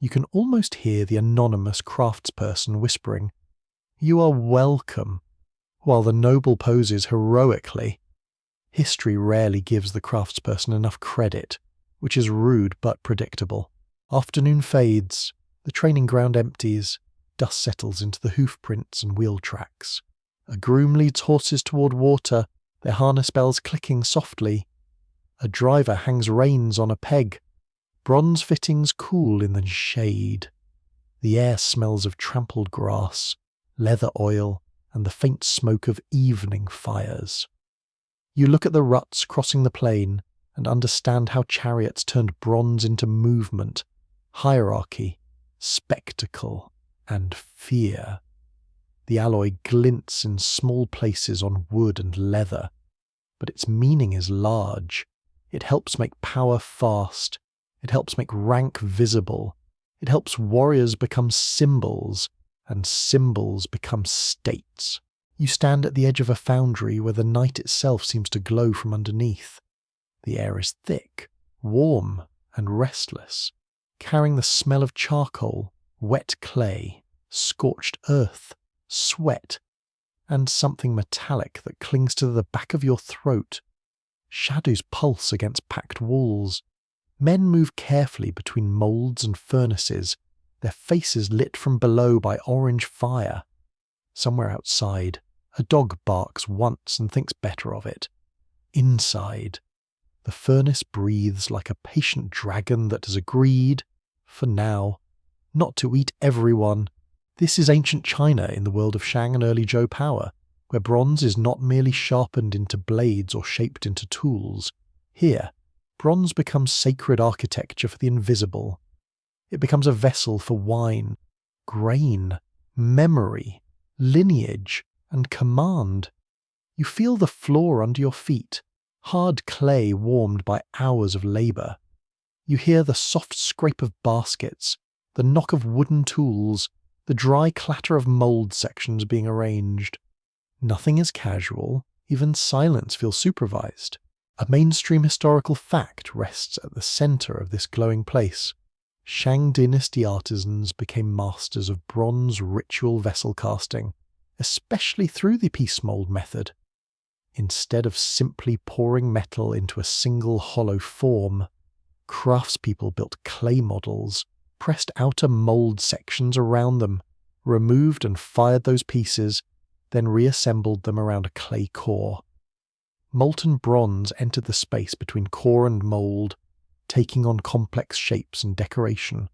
You can almost hear the anonymous craftsperson whispering, "You are welcome," while the noble poses heroically. History rarely gives the craftsperson enough credit, which is rude but predictable. Afternoon fades, the training ground empties, dust settles into the hoof prints and wheel tracks. A groom leads horses toward water, their harness bells clicking softly. A driver hangs reins on a peg. Bronze fittings cool in the shade. The air smells of trampled grass, leather oil, and the faint smoke of evening fires. You look at the ruts crossing the plain and understand how chariots turned bronze into movement, hierarchy, spectacle, and fear. The alloy glints in small places on wood and leather, but its meaning is large. It helps make power fast. It helps make rank visible. It helps warriors become symbols, and symbols become states. You stand at the edge of a foundry where the night itself seems to glow from underneath. The air is thick, warm, and restless, carrying the smell of charcoal, wet clay, scorched earth, sweat, and something metallic that clings to the back of your throat. Shadows pulse against packed walls. Men move carefully between moulds and furnaces, their faces lit from below by orange fire. Somewhere outside, a dog barks once and thinks better of it. Inside, the furnace breathes like a patient dragon that has agreed, for now, not to eat everyone. This is ancient China in the world of Shang and early Zhou power, where bronze is not merely sharpened into blades or shaped into tools. Here, bronze becomes sacred architecture for the invisible. It becomes a vessel for wine, grain, memory, lineage, and command. You feel the floor under your feet, hard clay warmed by hours of labour. You hear the soft scrape of baskets, the knock of wooden tools, the dry clatter of mould sections being arranged. Nothing is casual, even silence feels supervised. A mainstream historical fact rests at the centre of this glowing place. Shang dynasty artisans became masters of bronze ritual vessel casting, especially through the piece mould method. Instead of simply pouring metal into a single hollow form, craftspeople built clay models, pressed outer mould sections around them, removed and fired those pieces, then reassembled them around a clay core. Molten bronze entered the space between core and mould, taking on complex shapes and decoration.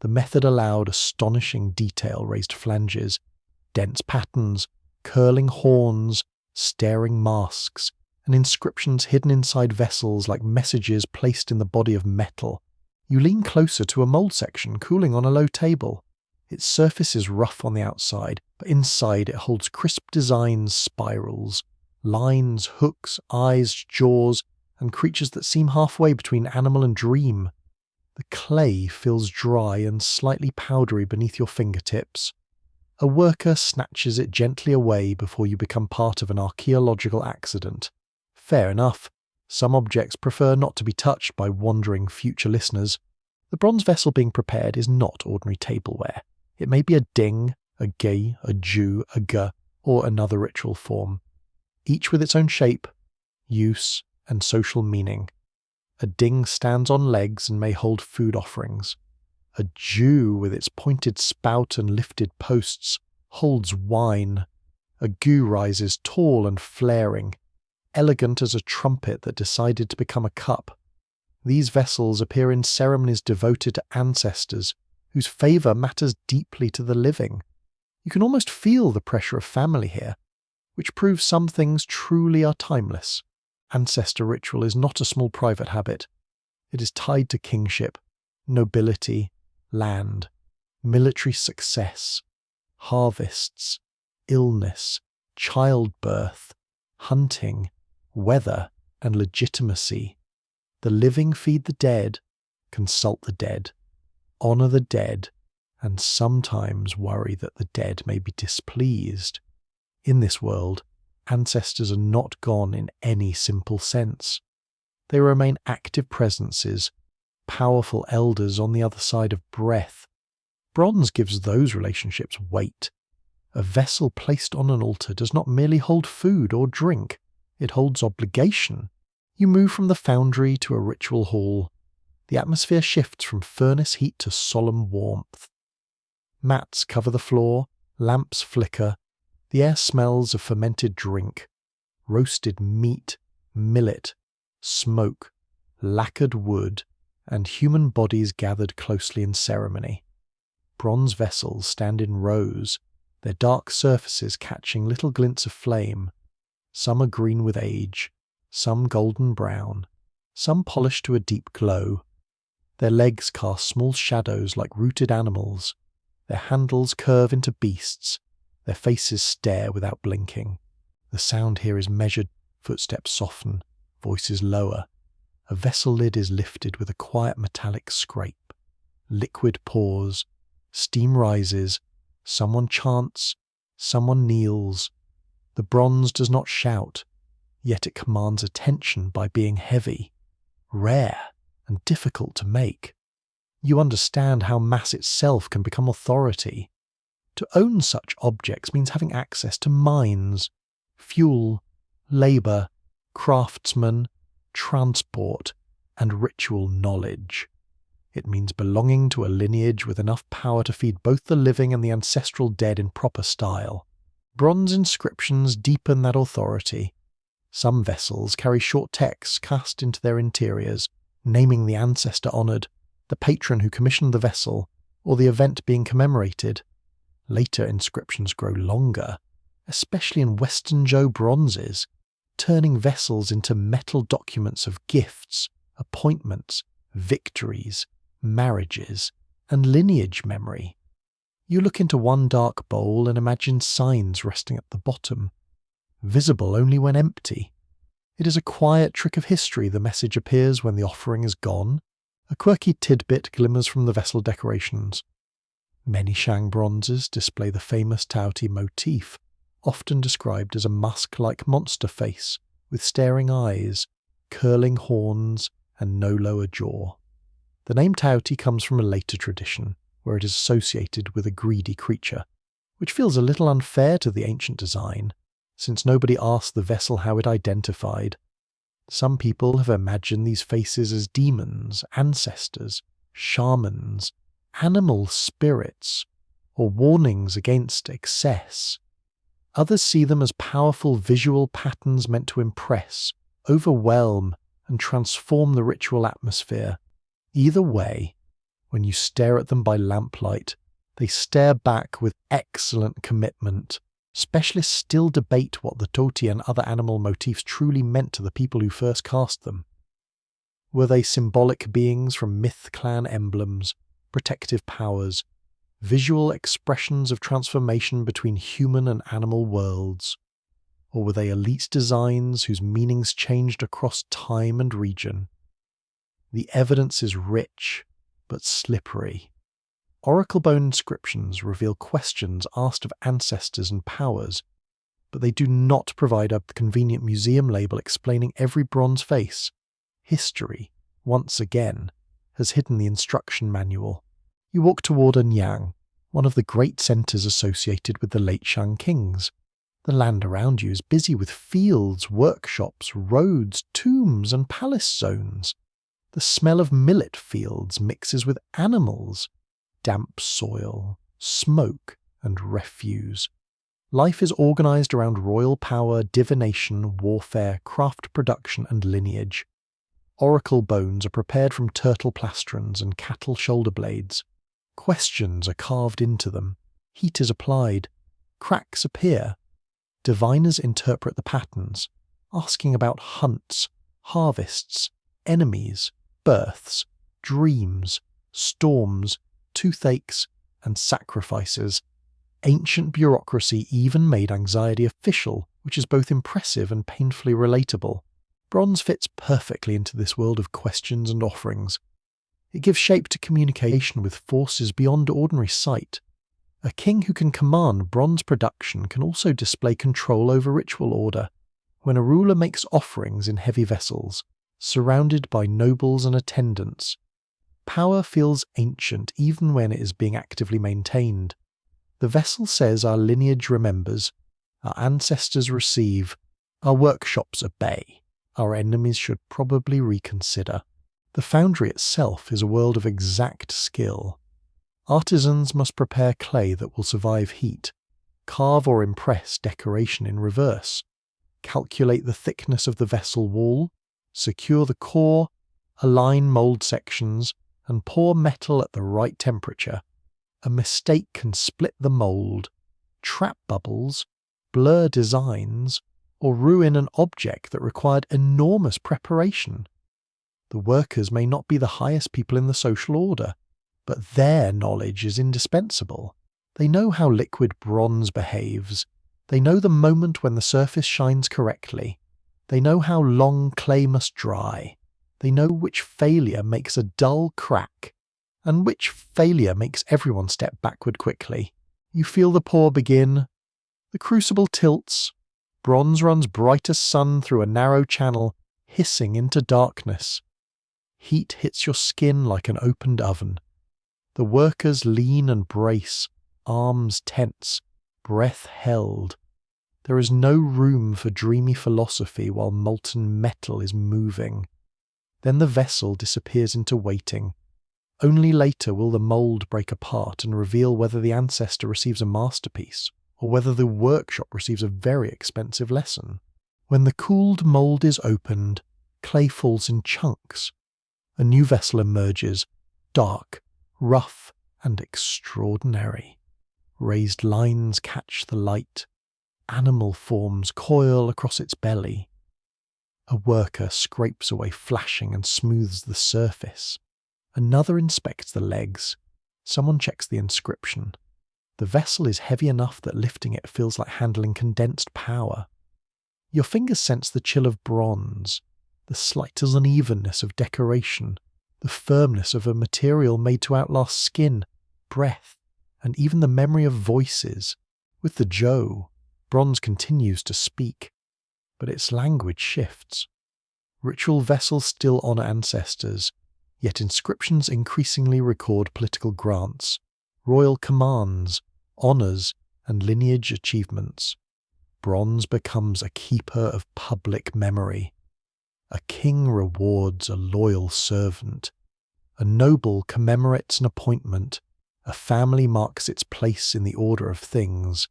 The method allowed astonishing detail-raised flanges, dense patterns, curling horns, staring masks, and inscriptions hidden inside vessels like messages placed in the body of metal. You lean closer to a mould section cooling on a low table. Its surface is rough on the outside, but inside it holds crisp designs, spirals, lines, hooks, eyes, jaws, and creatures that seem halfway between animal and dream. The clay feels dry and slightly powdery beneath your fingertips. A worker snatches it gently away before you become part of an archaeological accident. Fair enough. Some objects prefer not to be touched by wandering future listeners. The bronze vessel being prepared is not ordinary tableware. It may be a ding, a gay, a Jew, a ga, or another ritual form, each with its own shape, use, and social meaning. A ding stands on legs and may hold food offerings. A Jew, with its pointed spout and lifted posts, holds wine. A gu rises tall and flaring, elegant as a trumpet that decided to become a cup. These vessels appear in ceremonies devoted to ancestors, whose favour matters deeply to the living. You can almost feel the pressure of family here, which proves some things truly are timeless. Ancestor ritual is not a small private habit. It is tied to kingship, nobility, land, military success, harvests, illness, childbirth, hunting, weather, and legitimacy. The living feed the dead, consult the dead, honour the dead, and sometimes worry that the dead may be displeased. In this world, ancestors are not gone in any simple sense. They remain active presences, powerful elders on the other side of breath. Bronze gives those relationships weight. A vessel placed on an altar does not merely hold food or drink, it holds obligation. You move from the foundry to a ritual hall. The atmosphere shifts from furnace heat to solemn warmth. Mats cover the floor, lamps flicker, the air smells of fermented drink, roasted meat, millet, smoke, lacquered wood, and human bodies gathered closely in ceremony. Bronze vessels stand in rows, their dark surfaces catching little glints of flame. Some are green with age, some golden brown, some polished to a deep glow. Their legs cast small shadows like rooted animals. Their handles curve into beasts. Their faces stare without blinking. The sound here is measured, footsteps soften, voices lower. A vessel lid is lifted with a quiet metallic scrape. Liquid pours, steam rises, someone chants, someone kneels. The bronze does not shout, yet it commands attention by being heavy, rare, and difficult to make. You understand how mass itself can become authority. To own such objects means having access to mines, fuel, labour, craftsmen, transport, and ritual knowledge. It means belonging to a lineage with enough power to feed both the living and the ancestral dead in proper style. Bronze inscriptions deepen that authority. Some vessels carry short texts cast into their interiors, naming the ancestor honoured, the patron who commissioned the vessel, or the event being commemorated. Later inscriptions grow longer, especially in Western Joe bronzes, turning vessels into metal documents of gifts, appointments, victories, marriages, and lineage memory. You look into one dark bowl and imagine signs resting at the bottom, visible only when empty. It is a quiet trick of history. The message appears when the offering is gone. A quirky tidbit glimmers from the vessel decorations. Many Shang bronzes display the famous Taoti motif, often described as a musk-like monster face with staring eyes, curling horns, and no lower jaw. The name Taoti comes from a later tradition, where it is associated with a greedy creature, which feels a little unfair to the ancient design, since nobody asked the vessel how it identified. Some people have imagined these faces as demons, ancestors, shamans, animal spirits, or warnings against excess. Others see them as powerful visual patterns meant to impress, overwhelm, and transform the ritual atmosphere. Either way, when you stare at them by lamplight, they stare back with excellent commitment. Specialists still debate what the Toti and other animal motifs truly meant to the people who first cast them. Were they symbolic beings from myth clan emblems, protective powers, visual expressions of transformation between human and animal worlds? Or were they elite designs whose meanings changed across time and region? The evidence is rich, but slippery. Oracle bone inscriptions reveal questions asked of ancestors and powers, but they do not provide a convenient museum label explaining every bronze face. History, once again, has hidden the instruction manual. You walk toward Anyang, one of the great centres associated with the late Shang kings. The land around you is busy with fields, workshops, roads, tombs, and palace zones. The smell of millet fields mixes with animals, damp soil, smoke, and refuse. Life is organised around royal power, divination, warfare, craft production, and lineage. Oracle bones are prepared from turtle plastrons and cattle shoulder blades. Questions are carved into them. Heat is applied. Cracks appear. Diviners interpret the patterns, asking about hunts, harvests, enemies, births, dreams, storms, toothaches, and sacrifices. Ancient bureaucracy even made anxiety official, which is both impressive and painfully relatable. Bronze fits perfectly into this world of questions and offerings. It gives shape to communication with forces beyond ordinary sight. A king who can command bronze production can also display control over ritual order. When a ruler makes offerings in heavy vessels, surrounded by nobles and attendants, power feels ancient even when it is being actively maintained. The vessel says our lineage remembers, our ancestors receive, our workshops obey, our enemies should probably reconsider. The foundry itself is a world of exact skill. Artisans must prepare clay that will survive heat, carve or impress decoration in reverse, calculate the thickness of the vessel wall, secure the core, align mould sections, and pour metal at the right temperature. A mistake can split the mould, trap bubbles, blur designs, or ruin an object that required enormous preparation. The workers may not be the highest people in the social order, but their knowledge is indispensable. They know how liquid bronze behaves. They know the moment when the surface shines correctly. They know how long clay must dry. They know which failure makes a dull crack, and which failure makes everyone step backward quickly. You feel the pour begin. The crucible tilts. Bronze runs bright as sun through a narrow channel, hissing into darkness. Heat hits your skin like an opened oven. The workers lean and brace, arms tense, breath held. There is no room for dreamy philosophy while molten metal is moving. Then the vessel disappears into waiting. Only later will the mould break apart and reveal whether the ancestor receives a masterpiece, or whether the workshop receives a very expensive lesson. When the cooled mould is opened, clay falls in chunks. A new vessel emerges, dark, rough, and extraordinary. Raised lines catch the light. Animal forms coil across its belly. A worker scrapes away flashing and smooths the surface. Another inspects the legs. Someone checks the inscription. The vessel is heavy enough that lifting it feels like handling condensed power. Your fingers sense the chill of bronze, the slight unevenness of decoration, the firmness of a material made to outlast skin, breath, and even the memory of voices. With the Zhou, bronze continues to speak, but its language shifts. Ritual vessels still honour ancestors, yet inscriptions increasingly record political grants, royal commands, honours, and lineage achievements. Bronze becomes a keeper of public memory. A king rewards a loyal servant. A noble commemorates an appointment. A family marks its place in the order of things.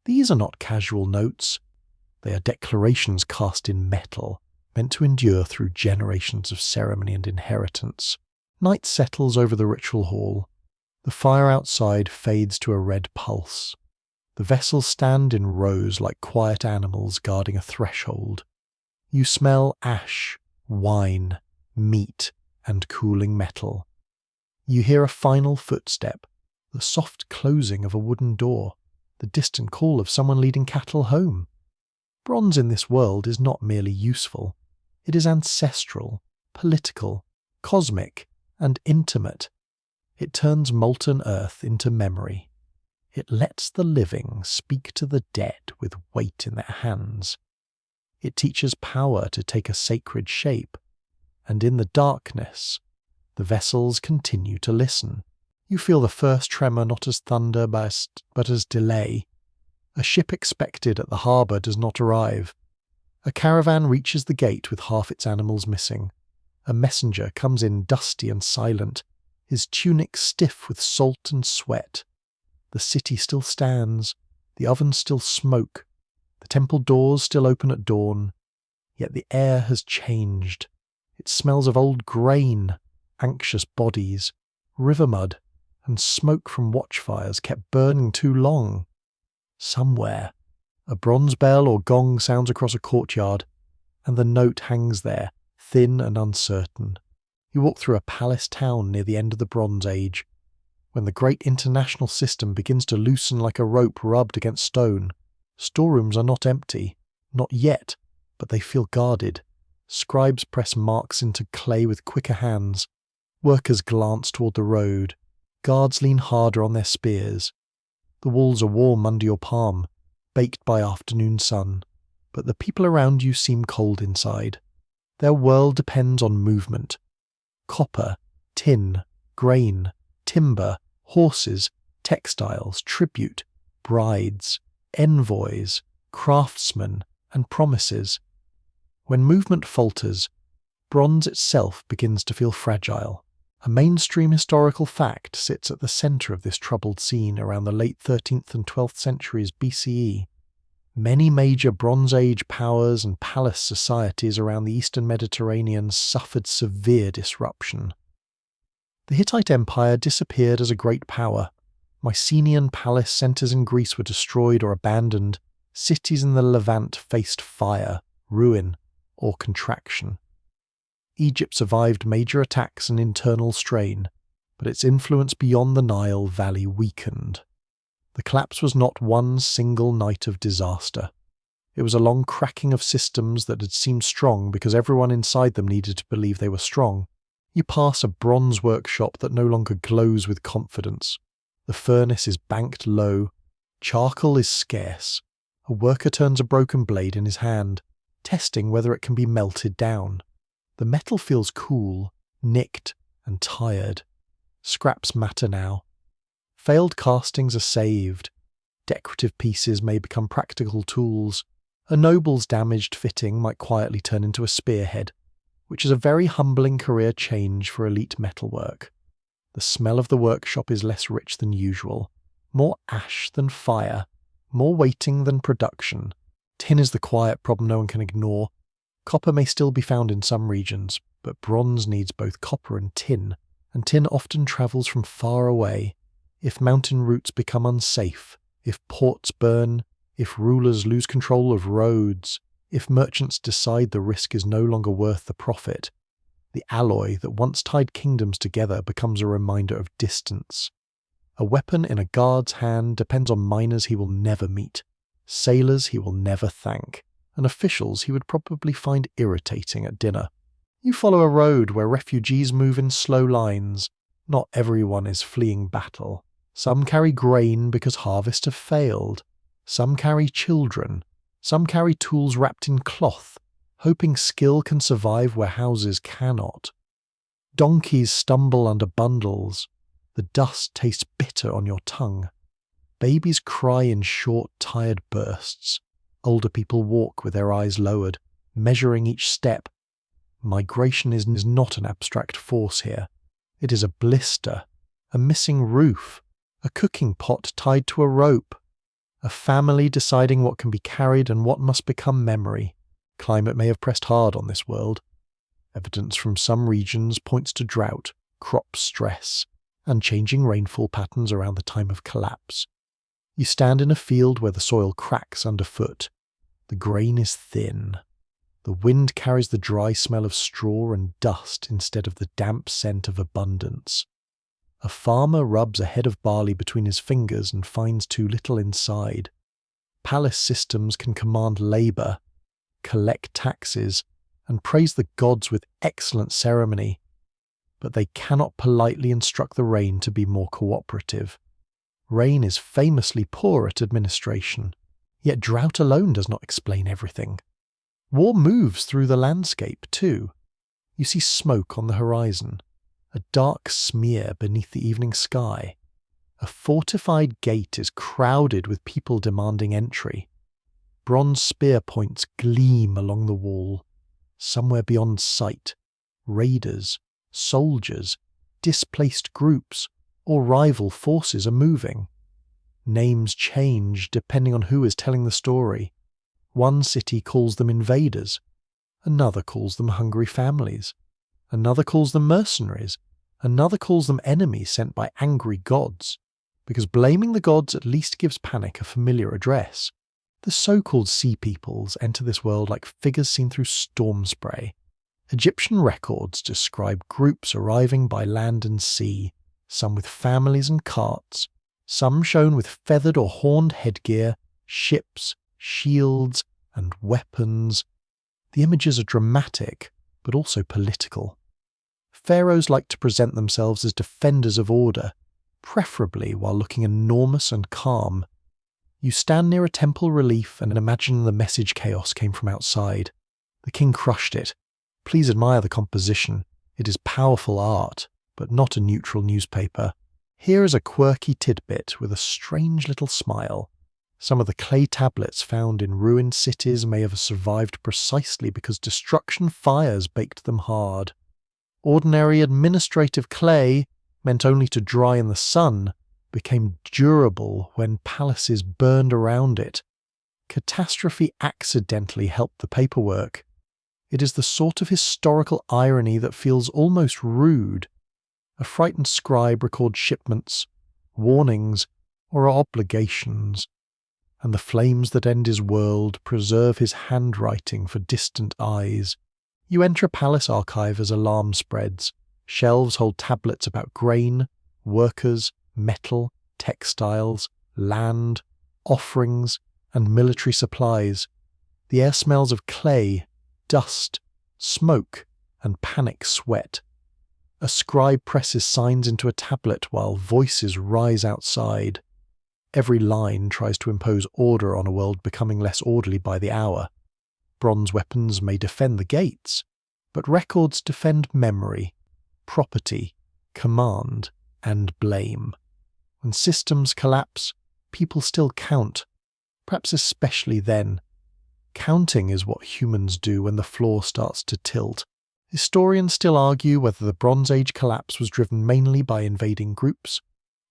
These are not casual notes. They are declarations cast in metal, meant to endure through generations of ceremony and inheritance. Night settles over the ritual hall. The fire outside fades to a red pulse. The vessels stand in rows like quiet animals guarding a threshold. You smell ash, wine, meat, and cooling metal. You hear a final footstep, the soft closing of a wooden door, the distant call of someone leading cattle home. Bronze in this world is not merely useful. It is ancestral, political, cosmic, and intimate. It turns molten earth into memory. It lets the living speak to the dead with weight in their hands. It teaches power to take a sacred shape, and in the darkness, the vessels continue to listen. You feel the first tremor not as thunder but as delay. A ship expected at the harbour does not arrive. A caravan reaches the gate with half its animals missing. A messenger comes in dusty and silent, his tunic stiff with salt and sweat. The city still stands, the ovens still smoke, the temple doors still open at dawn, yet the air has changed. It smells of old grain, anxious bodies, river mud, and smoke from watchfires kept burning too long. Somewhere, a bronze bell or gong sounds across a courtyard, and the note hangs there, thin and uncertain. You walk through a palace town near the end of the Bronze Age. When the great international system begins to loosen like a rope rubbed against stone, storerooms are not empty, not yet, but they feel guarded. Scribes press marks into clay with quicker hands. Workers glance toward the road. Guards lean harder on their spears. The walls are warm under your palm, baked by afternoon sun, but the people around you seem cold inside. Their world depends on movement. Copper, tin, grain, timber, horses, textiles, tribute, brides, envoys, craftsmen, and promises. When movement falters, bronze itself begins to feel fragile. A mainstream historical fact sits at the centre of this troubled scene around the late 13th and 12th centuries BCE. Many major Bronze Age powers and palace societies around the eastern Mediterranean suffered severe disruption. The Hittite Empire disappeared as a great power. Mycenaean palace centres in Greece were destroyed or abandoned. Cities in the Levant faced fire, ruin, or contraction. Egypt survived major attacks and internal strain, but its influence beyond the Nile Valley weakened. The collapse was not one single night of disaster. It was a long cracking of systems that had seemed strong because everyone inside them needed to believe they were strong. You pass a bronze workshop that no longer glows with confidence. The furnace is banked low. Charcoal is scarce. A worker turns a broken blade in his hand, testing whether it can be melted down. The metal feels cool, nicked, and tired. Scraps matter now. Failed castings are saved. Decorative pieces may become practical tools. A noble's damaged fitting might quietly turn into a spearhead, which is a very humbling career change for elite metalwork. The smell of the workshop is less rich than usual, more ash than fire, more waiting than production. Tin is the quiet problem no one can ignore. Copper may still be found in some regions, but bronze needs both copper and tin often travels from far away. If mountain routes become unsafe, if ports burn, if rulers lose control of roads, if merchants decide the risk is no longer worth the profit, the alloy that once tied kingdoms together becomes a reminder of distance. A weapon in a guard's hand depends on miners he will never meet, sailors he will never thank, and officials he would probably find irritating at dinner. You follow a road where refugees move in slow lines. Not everyone is fleeing battle. Some carry grain because harvests have failed. Some carry children. Some carry tools wrapped in cloth, hoping skill can survive where houses cannot. Donkeys stumble under bundles. The dust tastes bitter on your tongue. Babies cry in short, tired bursts. Older people walk with their eyes lowered, measuring each step. Migration is not an abstract force here. It is a blister, a missing roof, a cooking pot tied to a rope, a family deciding what can be carried and what must become memory. Climate may have pressed hard on this world. Evidence from some regions points to drought, crop stress, and changing rainfall patterns around the time of collapse. You stand in a field where the soil cracks underfoot. The grain is thin. The wind carries the dry smell of straw and dust instead of the damp scent of abundance. A farmer rubs a head of barley between his fingers and finds too little inside. Palace systems can command labour, collect taxes, and praise the gods with excellent ceremony. but they cannot politely instruct the rain to be more cooperative. Rain is famously poor at administration, yet drought alone does not explain everything. War moves through the landscape too. You see smoke on the horizon, a dark smear beneath the evening sky. A fortified gate is crowded with people demanding entry. Bronze spear points gleam along the wall. Somewhere beyond sight, raiders, soldiers, displaced groups, or rival forces are moving. Names change depending on who is telling the story. One city calls them invaders, another calls them hungry families, another calls them mercenaries, another calls them enemies sent by angry gods, because blaming the gods at least gives panic a familiar address. The so-called sea peoples enter this world like figures seen through storm spray. Egyptian records describe groups arriving by land and sea, some with families and carts, some shown with feathered or horned headgear, ships, shields, and weapons. The images are dramatic, but also political. Pharaohs like to present themselves as defenders of order, preferably while looking enormous and calm. You stand near a temple relief and imagine the message chaos came from outside. The king crushed it. Please admire the composition. It is powerful art, but not a neutral newspaper. Here is a quirky tidbit with a strange little smile. Some of the clay tablets found in ruined cities may have survived precisely because destruction fires baked them hard. Ordinary administrative clay, meant only to dry in the sun, became durable when palaces burned around it. Catastrophe accidentally helped the paperwork. It is the sort of historical irony that feels almost rude. A frightened scribe records shipments, warnings, or obligations, and the flames that end his world preserve his handwriting for distant eyes. You enter a palace archive as alarm spreads. Shelves hold tablets about grain, workers, metal, textiles, land, offerings, and military supplies. The air smells of clay, dust, smoke, and panic sweat. A scribe presses signs into a tablet while voices rise outside. Every line tries to impose order on a world becoming less orderly by the hour. Bronze weapons may defend the gates, but records defend memory, property, command, and blame. When systems collapse, people still count, perhaps especially then. Counting is what humans do when the floor starts to tilt. Historians still argue whether the Bronze Age collapse was driven mainly by invading groups,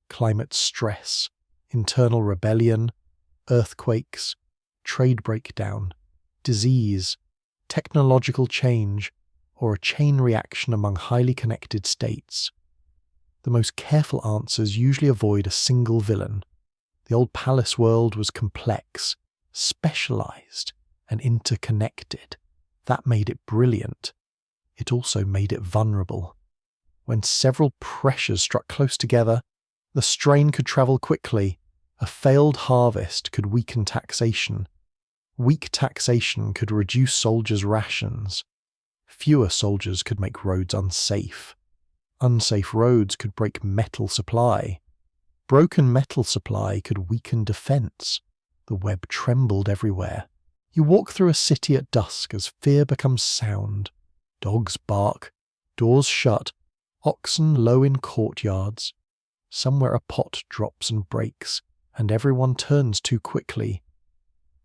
climate stress, internal rebellion, earthquakes, trade breakdown, disease, technological change, or a chain reaction among highly connected states. The most careful answers usually avoid a single villain. The old palace world was complex, specialized, and interconnected. That made it brilliant. It also made it vulnerable. When several pressures struck close together, the strain could travel quickly. A failed harvest could weaken taxation. Weak taxation could reduce soldiers' rations. Fewer soldiers could make roads unsafe. Unsafe roads could break metal supply. Broken metal supply could weaken defense. The web trembled everywhere. You walk through a city at dusk as fear becomes sound. Dogs bark, doors shut, oxen low in courtyards. Somewhere a pot drops and breaks, and everyone turns too quickly.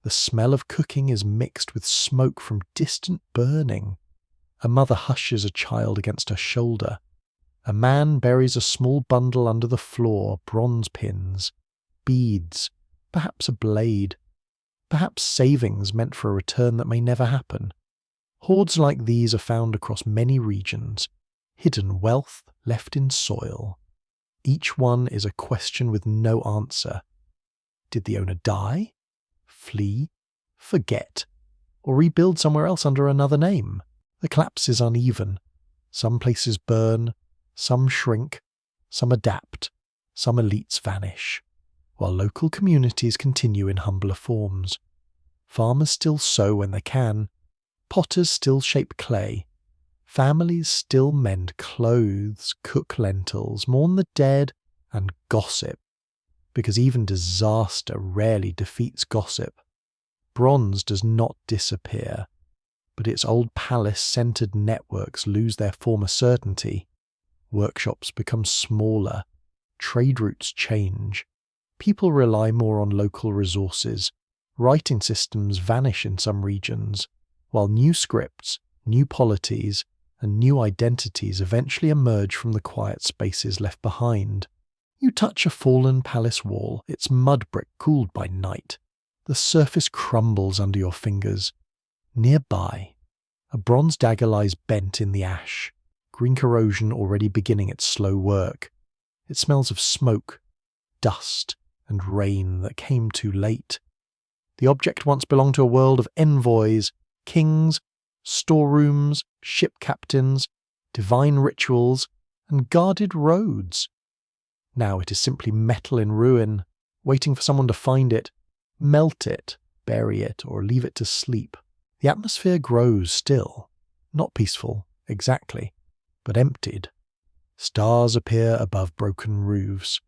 The smell of cooking is mixed with smoke from distant burning. A mother hushes a child against her shoulder. A man buries a small bundle under the floor, bronze pins, beads, perhaps a blade, perhaps savings meant for a return that may never happen. Hoards like these are found across many regions, hidden wealth left in soil. Each one is a question with no answer. Did the owner die, flee, forget, or rebuild somewhere else under another name? The collapse is uneven. Some places burn, some shrink, some adapt, some elites vanish, while local communities continue in humbler forms. Farmers still sow when they can, potters still shape clay, Families still mend clothes, cook lentils, mourn the dead, and gossip, because even disaster rarely defeats gossip. Bronze does not disappear, but its old palace-centered networks lose their former certainty. Workshops become smaller, trade routes change, people rely more on local resources, writing systems vanish in some regions, while new scripts, new polities, and new identities eventually emerge from the quiet spaces left behind. You touch a fallen palace wall, its mud brick cooled by night. The surface crumbles under your fingers. Nearby, a bronze dagger lies bent in the ash, green corrosion already beginning its slow work. It smells of smoke, dust, and rain that came too late. The object once belonged to a world of envoys, kings, storerooms, ship captains, divine rituals, and guarded roads. Now it is simply metal in ruin, waiting for someone to find it, melt it, bury it, or leave it to sleep. The atmosphere grows still, not peaceful, exactly, but emptied. Stars appear above broken roofs.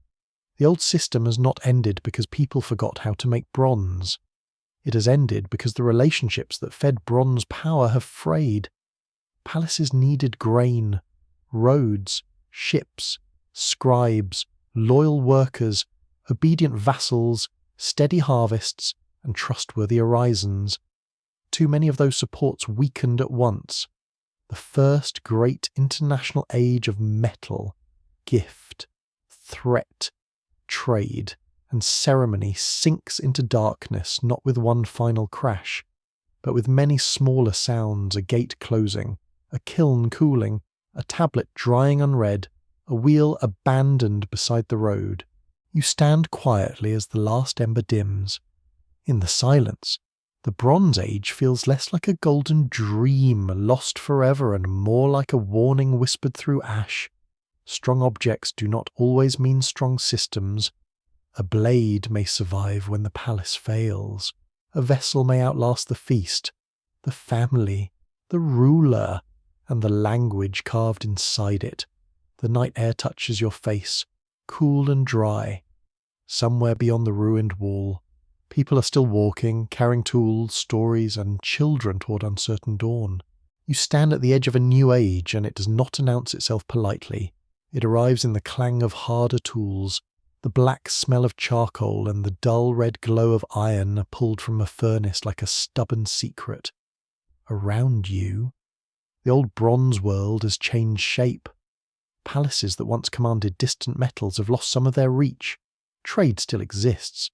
The old system has not ended because people forgot how to make bronze. It has ended because the relationships that fed bronze power have frayed. Palaces needed grain, roads, ships, scribes, loyal workers, obedient vassals, steady harvests, and trustworthy orisons. Too many of those supports weakened at once. The first great international age of metal, gift, threat, trade, and ceremony sinks into darkness, not with one final crash, but with many smaller sounds: a gate closing, a kiln cooling, a tablet drying unread, a wheel abandoned beside the road. You stand quietly as the last ember dims. In the silence, the Bronze Age feels less like a golden dream lost forever and more like a warning whispered through ash. Strong objects do not always mean strong systems. A blade may survive when the palace fails. A vessel may outlast the feast, the family, the ruler, and the language carved inside it. The night air touches your face, cool and dry. Somewhere beyond the ruined wall, people are still walking, carrying tools, stories, and children toward uncertain dawn. You stand at the edge of a new age, and it does not announce itself politely. It arrives in the clang of harder tools. The black smell of charcoal and the dull red glow of iron are pulled from a furnace like a stubborn secret. Around you, the old bronze world has changed shape. Palaces that once commanded distant metals have lost some of their reach. Trade still exists,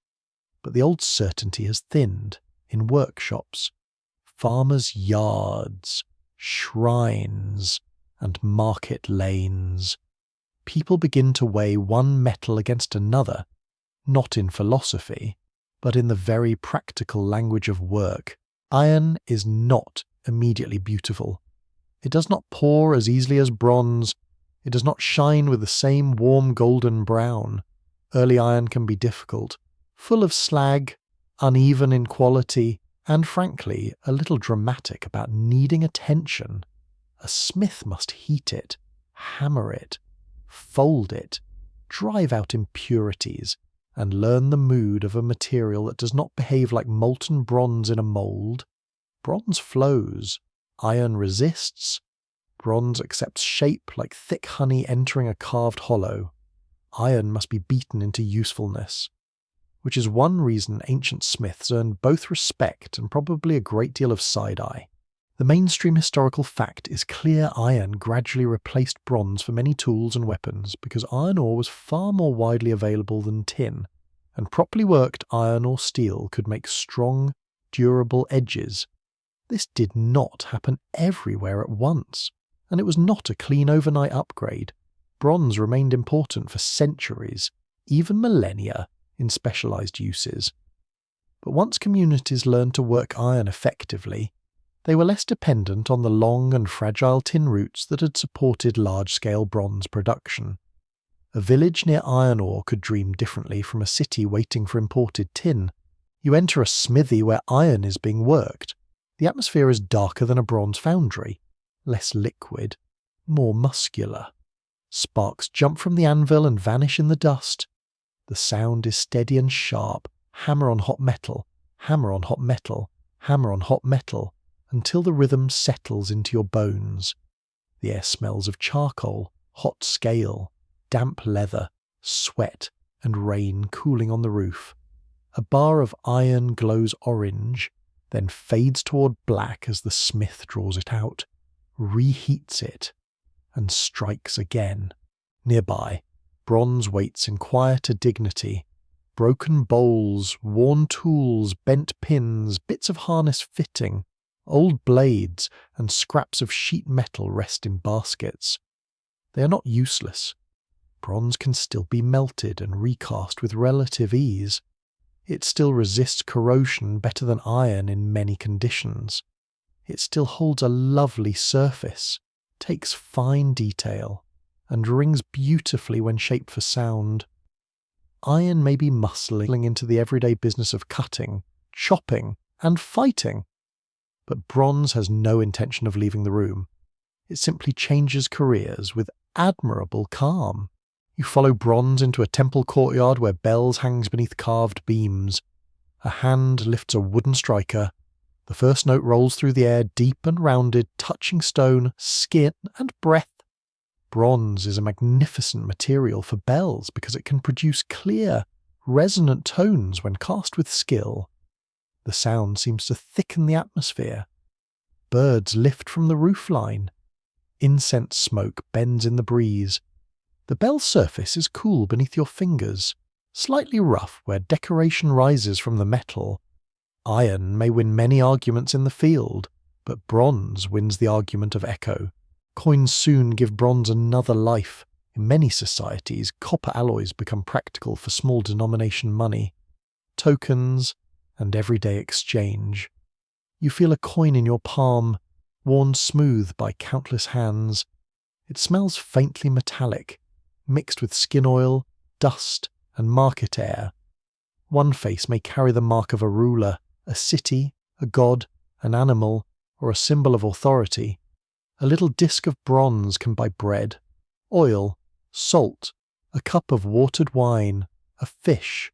but the old certainty has thinned in workshops, farmers' yards, shrines, and market lanes. People begin to weigh one metal against another, not in philosophy, but in the very practical language of work. Iron is not immediately beautiful. It does not pour as easily as bronze. It does not shine with the same warm golden brown. Early iron can be difficult, full of slag, uneven in quality, and frankly, a little dramatic about needing attention. A smith must heat it, hammer it, fold it, drive out impurities, and learn the mood of a material that does not behave like molten bronze in a mould. Bronze flows, iron resists. Bronze accepts shape like thick honey entering a carved hollow. Iron must be beaten into usefulness, which is one reason ancient smiths earned both respect and probably a great deal of side-eye. The mainstream historical fact is clear iron gradually replaced bronze for many tools and weapons because iron ore was far more widely available than tin, and properly worked iron or steel could make strong, durable edges. This did not happen everywhere at once, and it was not a clean overnight upgrade. Bronze remained important for centuries, even millennia, in specialized uses. But once communities learned to work iron effectively, they were less dependent on the long and fragile tin routes that had supported large-scale bronze production. A village near iron ore could dream differently from a city waiting for imported tin. You enter a smithy where iron is being worked. The atmosphere is darker than a bronze foundry. less liquid, more muscular. Sparks jump from the anvil and vanish in the dust. The sound is steady and sharp, hammer on hot metal, hammer on hot metal, hammer on hot metal, until the rhythm settles into your bones. The air smells of charcoal, hot scale, damp leather, sweat, and rain cooling on the roof. A bar of iron glows orange, then fades toward black as the smith draws it out, reheats it, and strikes again. Nearby, bronze waits in quieter dignity. Broken bowls, worn tools, bent pins, bits of harness fitting, old blades, and scraps of sheet metal rest in baskets. They are not useless. Bronze can still be melted and recast with relative ease. It still resists corrosion better than iron in many conditions. It still holds a lovely surface, takes fine detail, and rings beautifully when shaped for sound. Iron may be muscling into the everyday business of cutting, chopping, and fighting. But bronze has no intention of leaving the room. It simply changes careers with admirable calm. You follow bronze into a temple courtyard where bells hangs beneath carved beams. A hand lifts a wooden striker. The first note rolls through the air, deep and rounded, touching stone, skin, and breath. Bronze is a magnificent material for bells because it can produce clear, resonant tones when cast with skill. The sound seems to thicken the atmosphere. Birds lift from the roofline. Incense smoke bends in the breeze. The bell surface is cool beneath your fingers, slightly rough where decoration rises from the metal. Iron may win many arguments in the field, but bronze wins the argument of echo. Coins soon give bronze another life. In many societies, copper alloys become practical for small denomination money, tokens, and everyday exchange. You feel a coin in your palm, worn smooth by countless hands. It smells faintly metallic, mixed with skin oil, dust, and market air. One face may carry the mark of a ruler, a city, a god, an animal, or a symbol of authority. A little disc of bronze can buy bread, oil, salt, a cup of watered wine, a fish,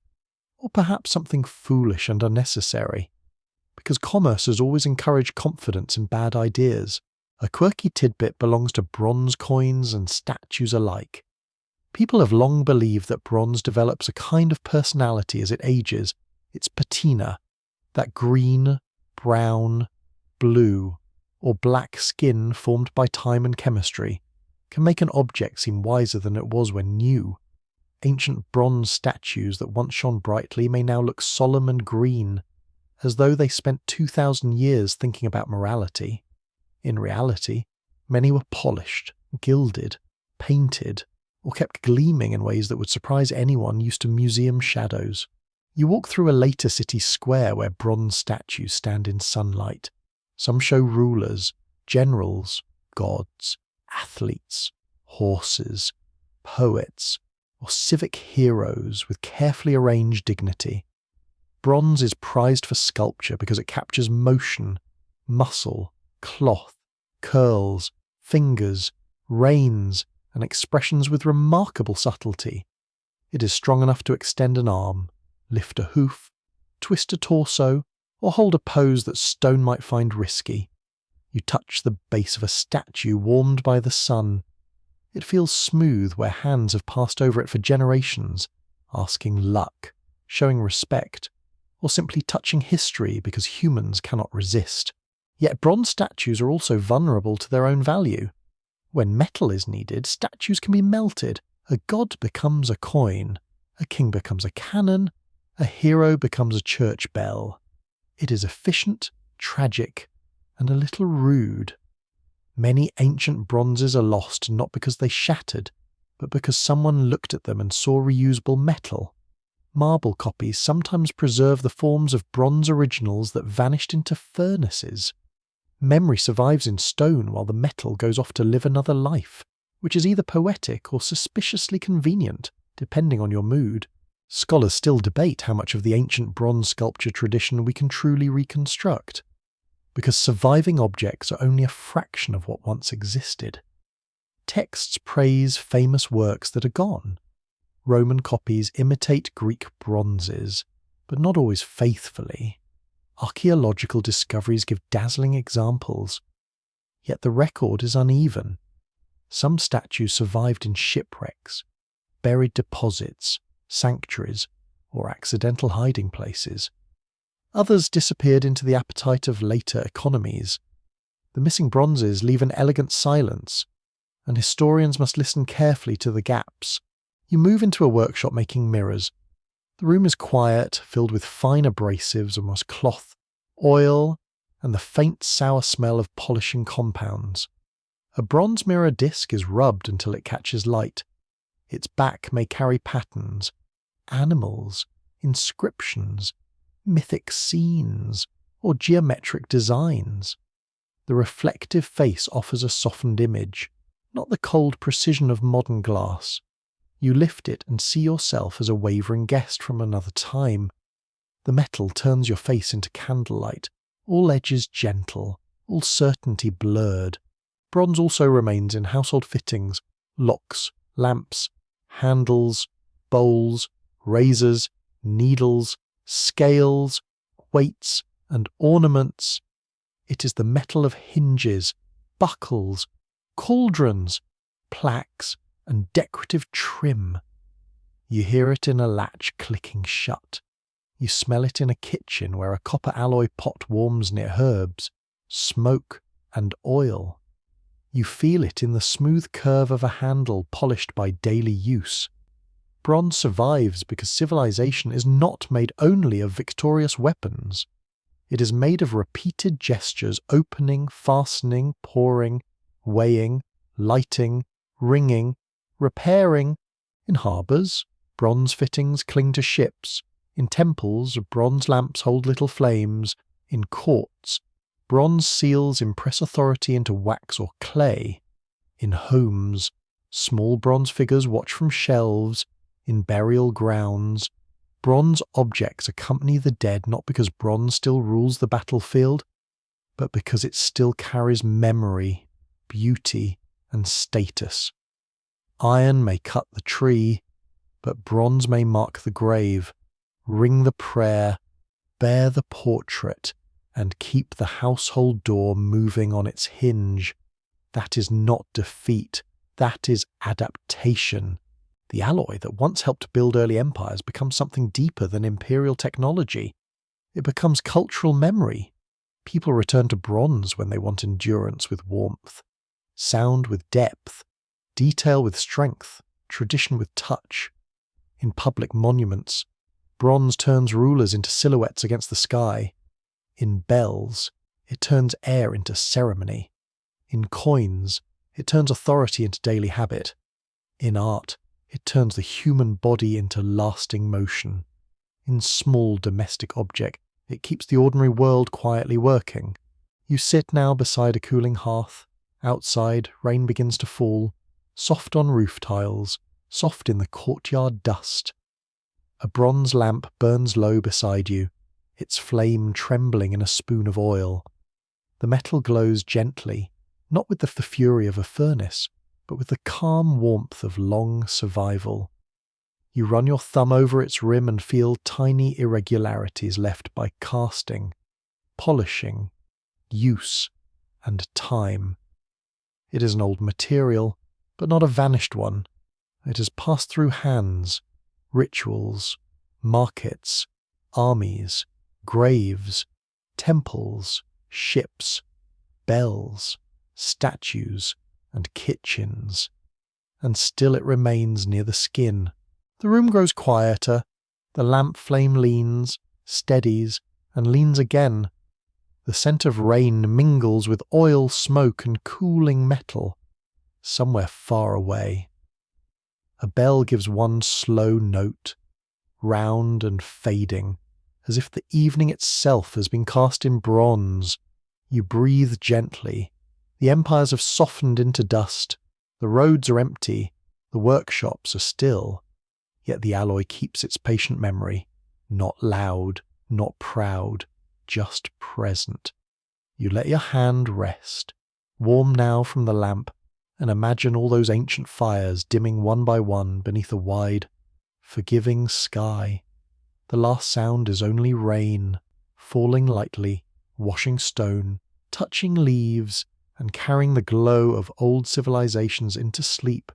or perhaps something foolish and unnecessary. Because commerce has always encouraged confidence in bad ideas, a quirky tidbit belongs to bronze coins and statues alike. People have long believed that bronze develops a kind of personality as it ages, its patina, that green, brown, blue, or black skin formed by time and chemistry, can make an object seem wiser than it was when new. Ancient bronze statues that once shone brightly may now look solemn and green, as though they spent 2,000 years thinking about morality. In reality, many were polished, gilded, painted, or kept gleaming in ways that would surprise anyone used to museum shadows. You walk through a later city square where bronze statues stand in sunlight. Some show rulers, generals, gods, athletes, horses, poets, or civic heroes with carefully arranged dignity. Bronze is prized for sculpture because it captures motion, muscle, cloth, curls, fingers, reins, and expressions with remarkable subtlety. It is strong enough to extend an arm, lift a hoof, twist a torso, or hold a pose that stone might find risky. You touch the base of a statue warmed by the sun. It feels smooth where hands have passed over it for generations, asking luck, showing respect, or simply touching history because humans cannot resist. Yet bronze statues are also vulnerable to their own value. When metal is needed, statues can be melted. A god becomes a coin, a king becomes a cannon, a hero becomes a church bell. It is efficient, tragic, and a little rude. Many ancient bronzes are lost not because they shattered, but because someone looked at them and saw reusable metal. Marble copies sometimes preserve the forms of bronze originals that vanished into furnaces. Memory survives in stone while the metal goes off to live another life, which is either poetic or suspiciously convenient, depending on your mood. Scholars still debate how much of the ancient bronze sculpture tradition we can truly reconstruct. because surviving objects are only a fraction of what once existed. Texts praise famous works that are gone. Roman copies imitate Greek bronzes, but not always faithfully. Archaeological discoveries give dazzling examples. Yet the record is uneven. Some statues survived in shipwrecks, buried deposits, sanctuaries, or accidental hiding places. Others disappeared into the appetite of later economies. The missing bronzes leave an elegant silence, and historians must listen carefully to the gaps. You move into a workshop making mirrors. The room is quiet, filled with fine abrasives, almost cloth, oil, and the faint sour smell of polishing compounds. A bronze mirror disc is rubbed until it catches light. Its back may carry patterns, animals, inscriptions, mythic scenes, or geometric designs. The reflective face offers a softened image, not the cold precision of modern glass. You lift it and see yourself as a wavering guest from another time. The metal turns your face into candlelight, all edges gentle, all certainty blurred. Bronze also remains in household fittings, locks, lamps, handles, bowls, razors, needles, scales, weights, and ornaments. It is the metal of hinges, buckles, cauldrons, plaques, and decorative trim. You hear it in a latch clicking shut. You smell it in a kitchen where a copper alloy pot warms near herbs, smoke, and oil. You feel it in the smooth curve of a handle polished by daily use. Bronze survives because civilization is not made only of victorious weapons. It is made of repeated gestures, opening, fastening, pouring, weighing, lighting, ringing, repairing. In harbours, bronze fittings cling to ships. In temples, bronze lamps hold little flames. In courts, bronze seals impress authority into wax or clay. In homes, small bronze figures watch from shelves. In burial grounds, bronze objects accompany the dead not because bronze still rules the battlefield, but because it still carries memory, beauty, and status. Iron may cut the tree, but bronze may mark the grave, ring the prayer, bear the portrait, and keep the household door moving on its hinge. That is not defeat, that is adaptation. The alloy that once helped build early empires becomes something deeper than imperial technology. It becomes cultural memory. People return to bronze when they want endurance with warmth, sound with depth, detail with strength, tradition with touch. In public monuments, bronze turns rulers into silhouettes against the sky. In bells, it turns air into ceremony. In coins, it turns authority into daily habit. In art, it turns the human body into lasting motion. In small domestic object, it keeps the ordinary world quietly working. You sit now beside a cooling hearth. Outside, rain begins to fall, soft on roof tiles, soft in the courtyard dust. A bronze lamp burns low beside you, its flame trembling in a spoon of oil. The metal glows gently, not with the fury of a furnace, but with the calm warmth of long survival. You run your thumb over its rim and feel tiny irregularities left by casting, polishing, use, and time. It is an old material, but not a vanished one. It has passed through hands, rituals, markets, armies, graves, temples, ships, bells, statues, and kitchens, and still it remains near the skin. The room grows quieter, the lamp flame leans, steadies, and leans again. The scent of rain mingles with oil, smoke, and cooling metal. Somewhere far away, a bell gives one slow note, round and fading, as if the evening itself has been cast in bronze. You breathe gently. The empires have softened into dust. The roads are empty. The workshops are still. Yet the alloy keeps its patient memory, not loud, not proud, just present. You let your hand rest, warm now from the lamp, and imagine all those ancient fires dimming one by one beneath a wide, forgiving sky. The last sound is only rain, falling lightly, washing stone, touching leaves, and carrying the glow of old civilizations into sleep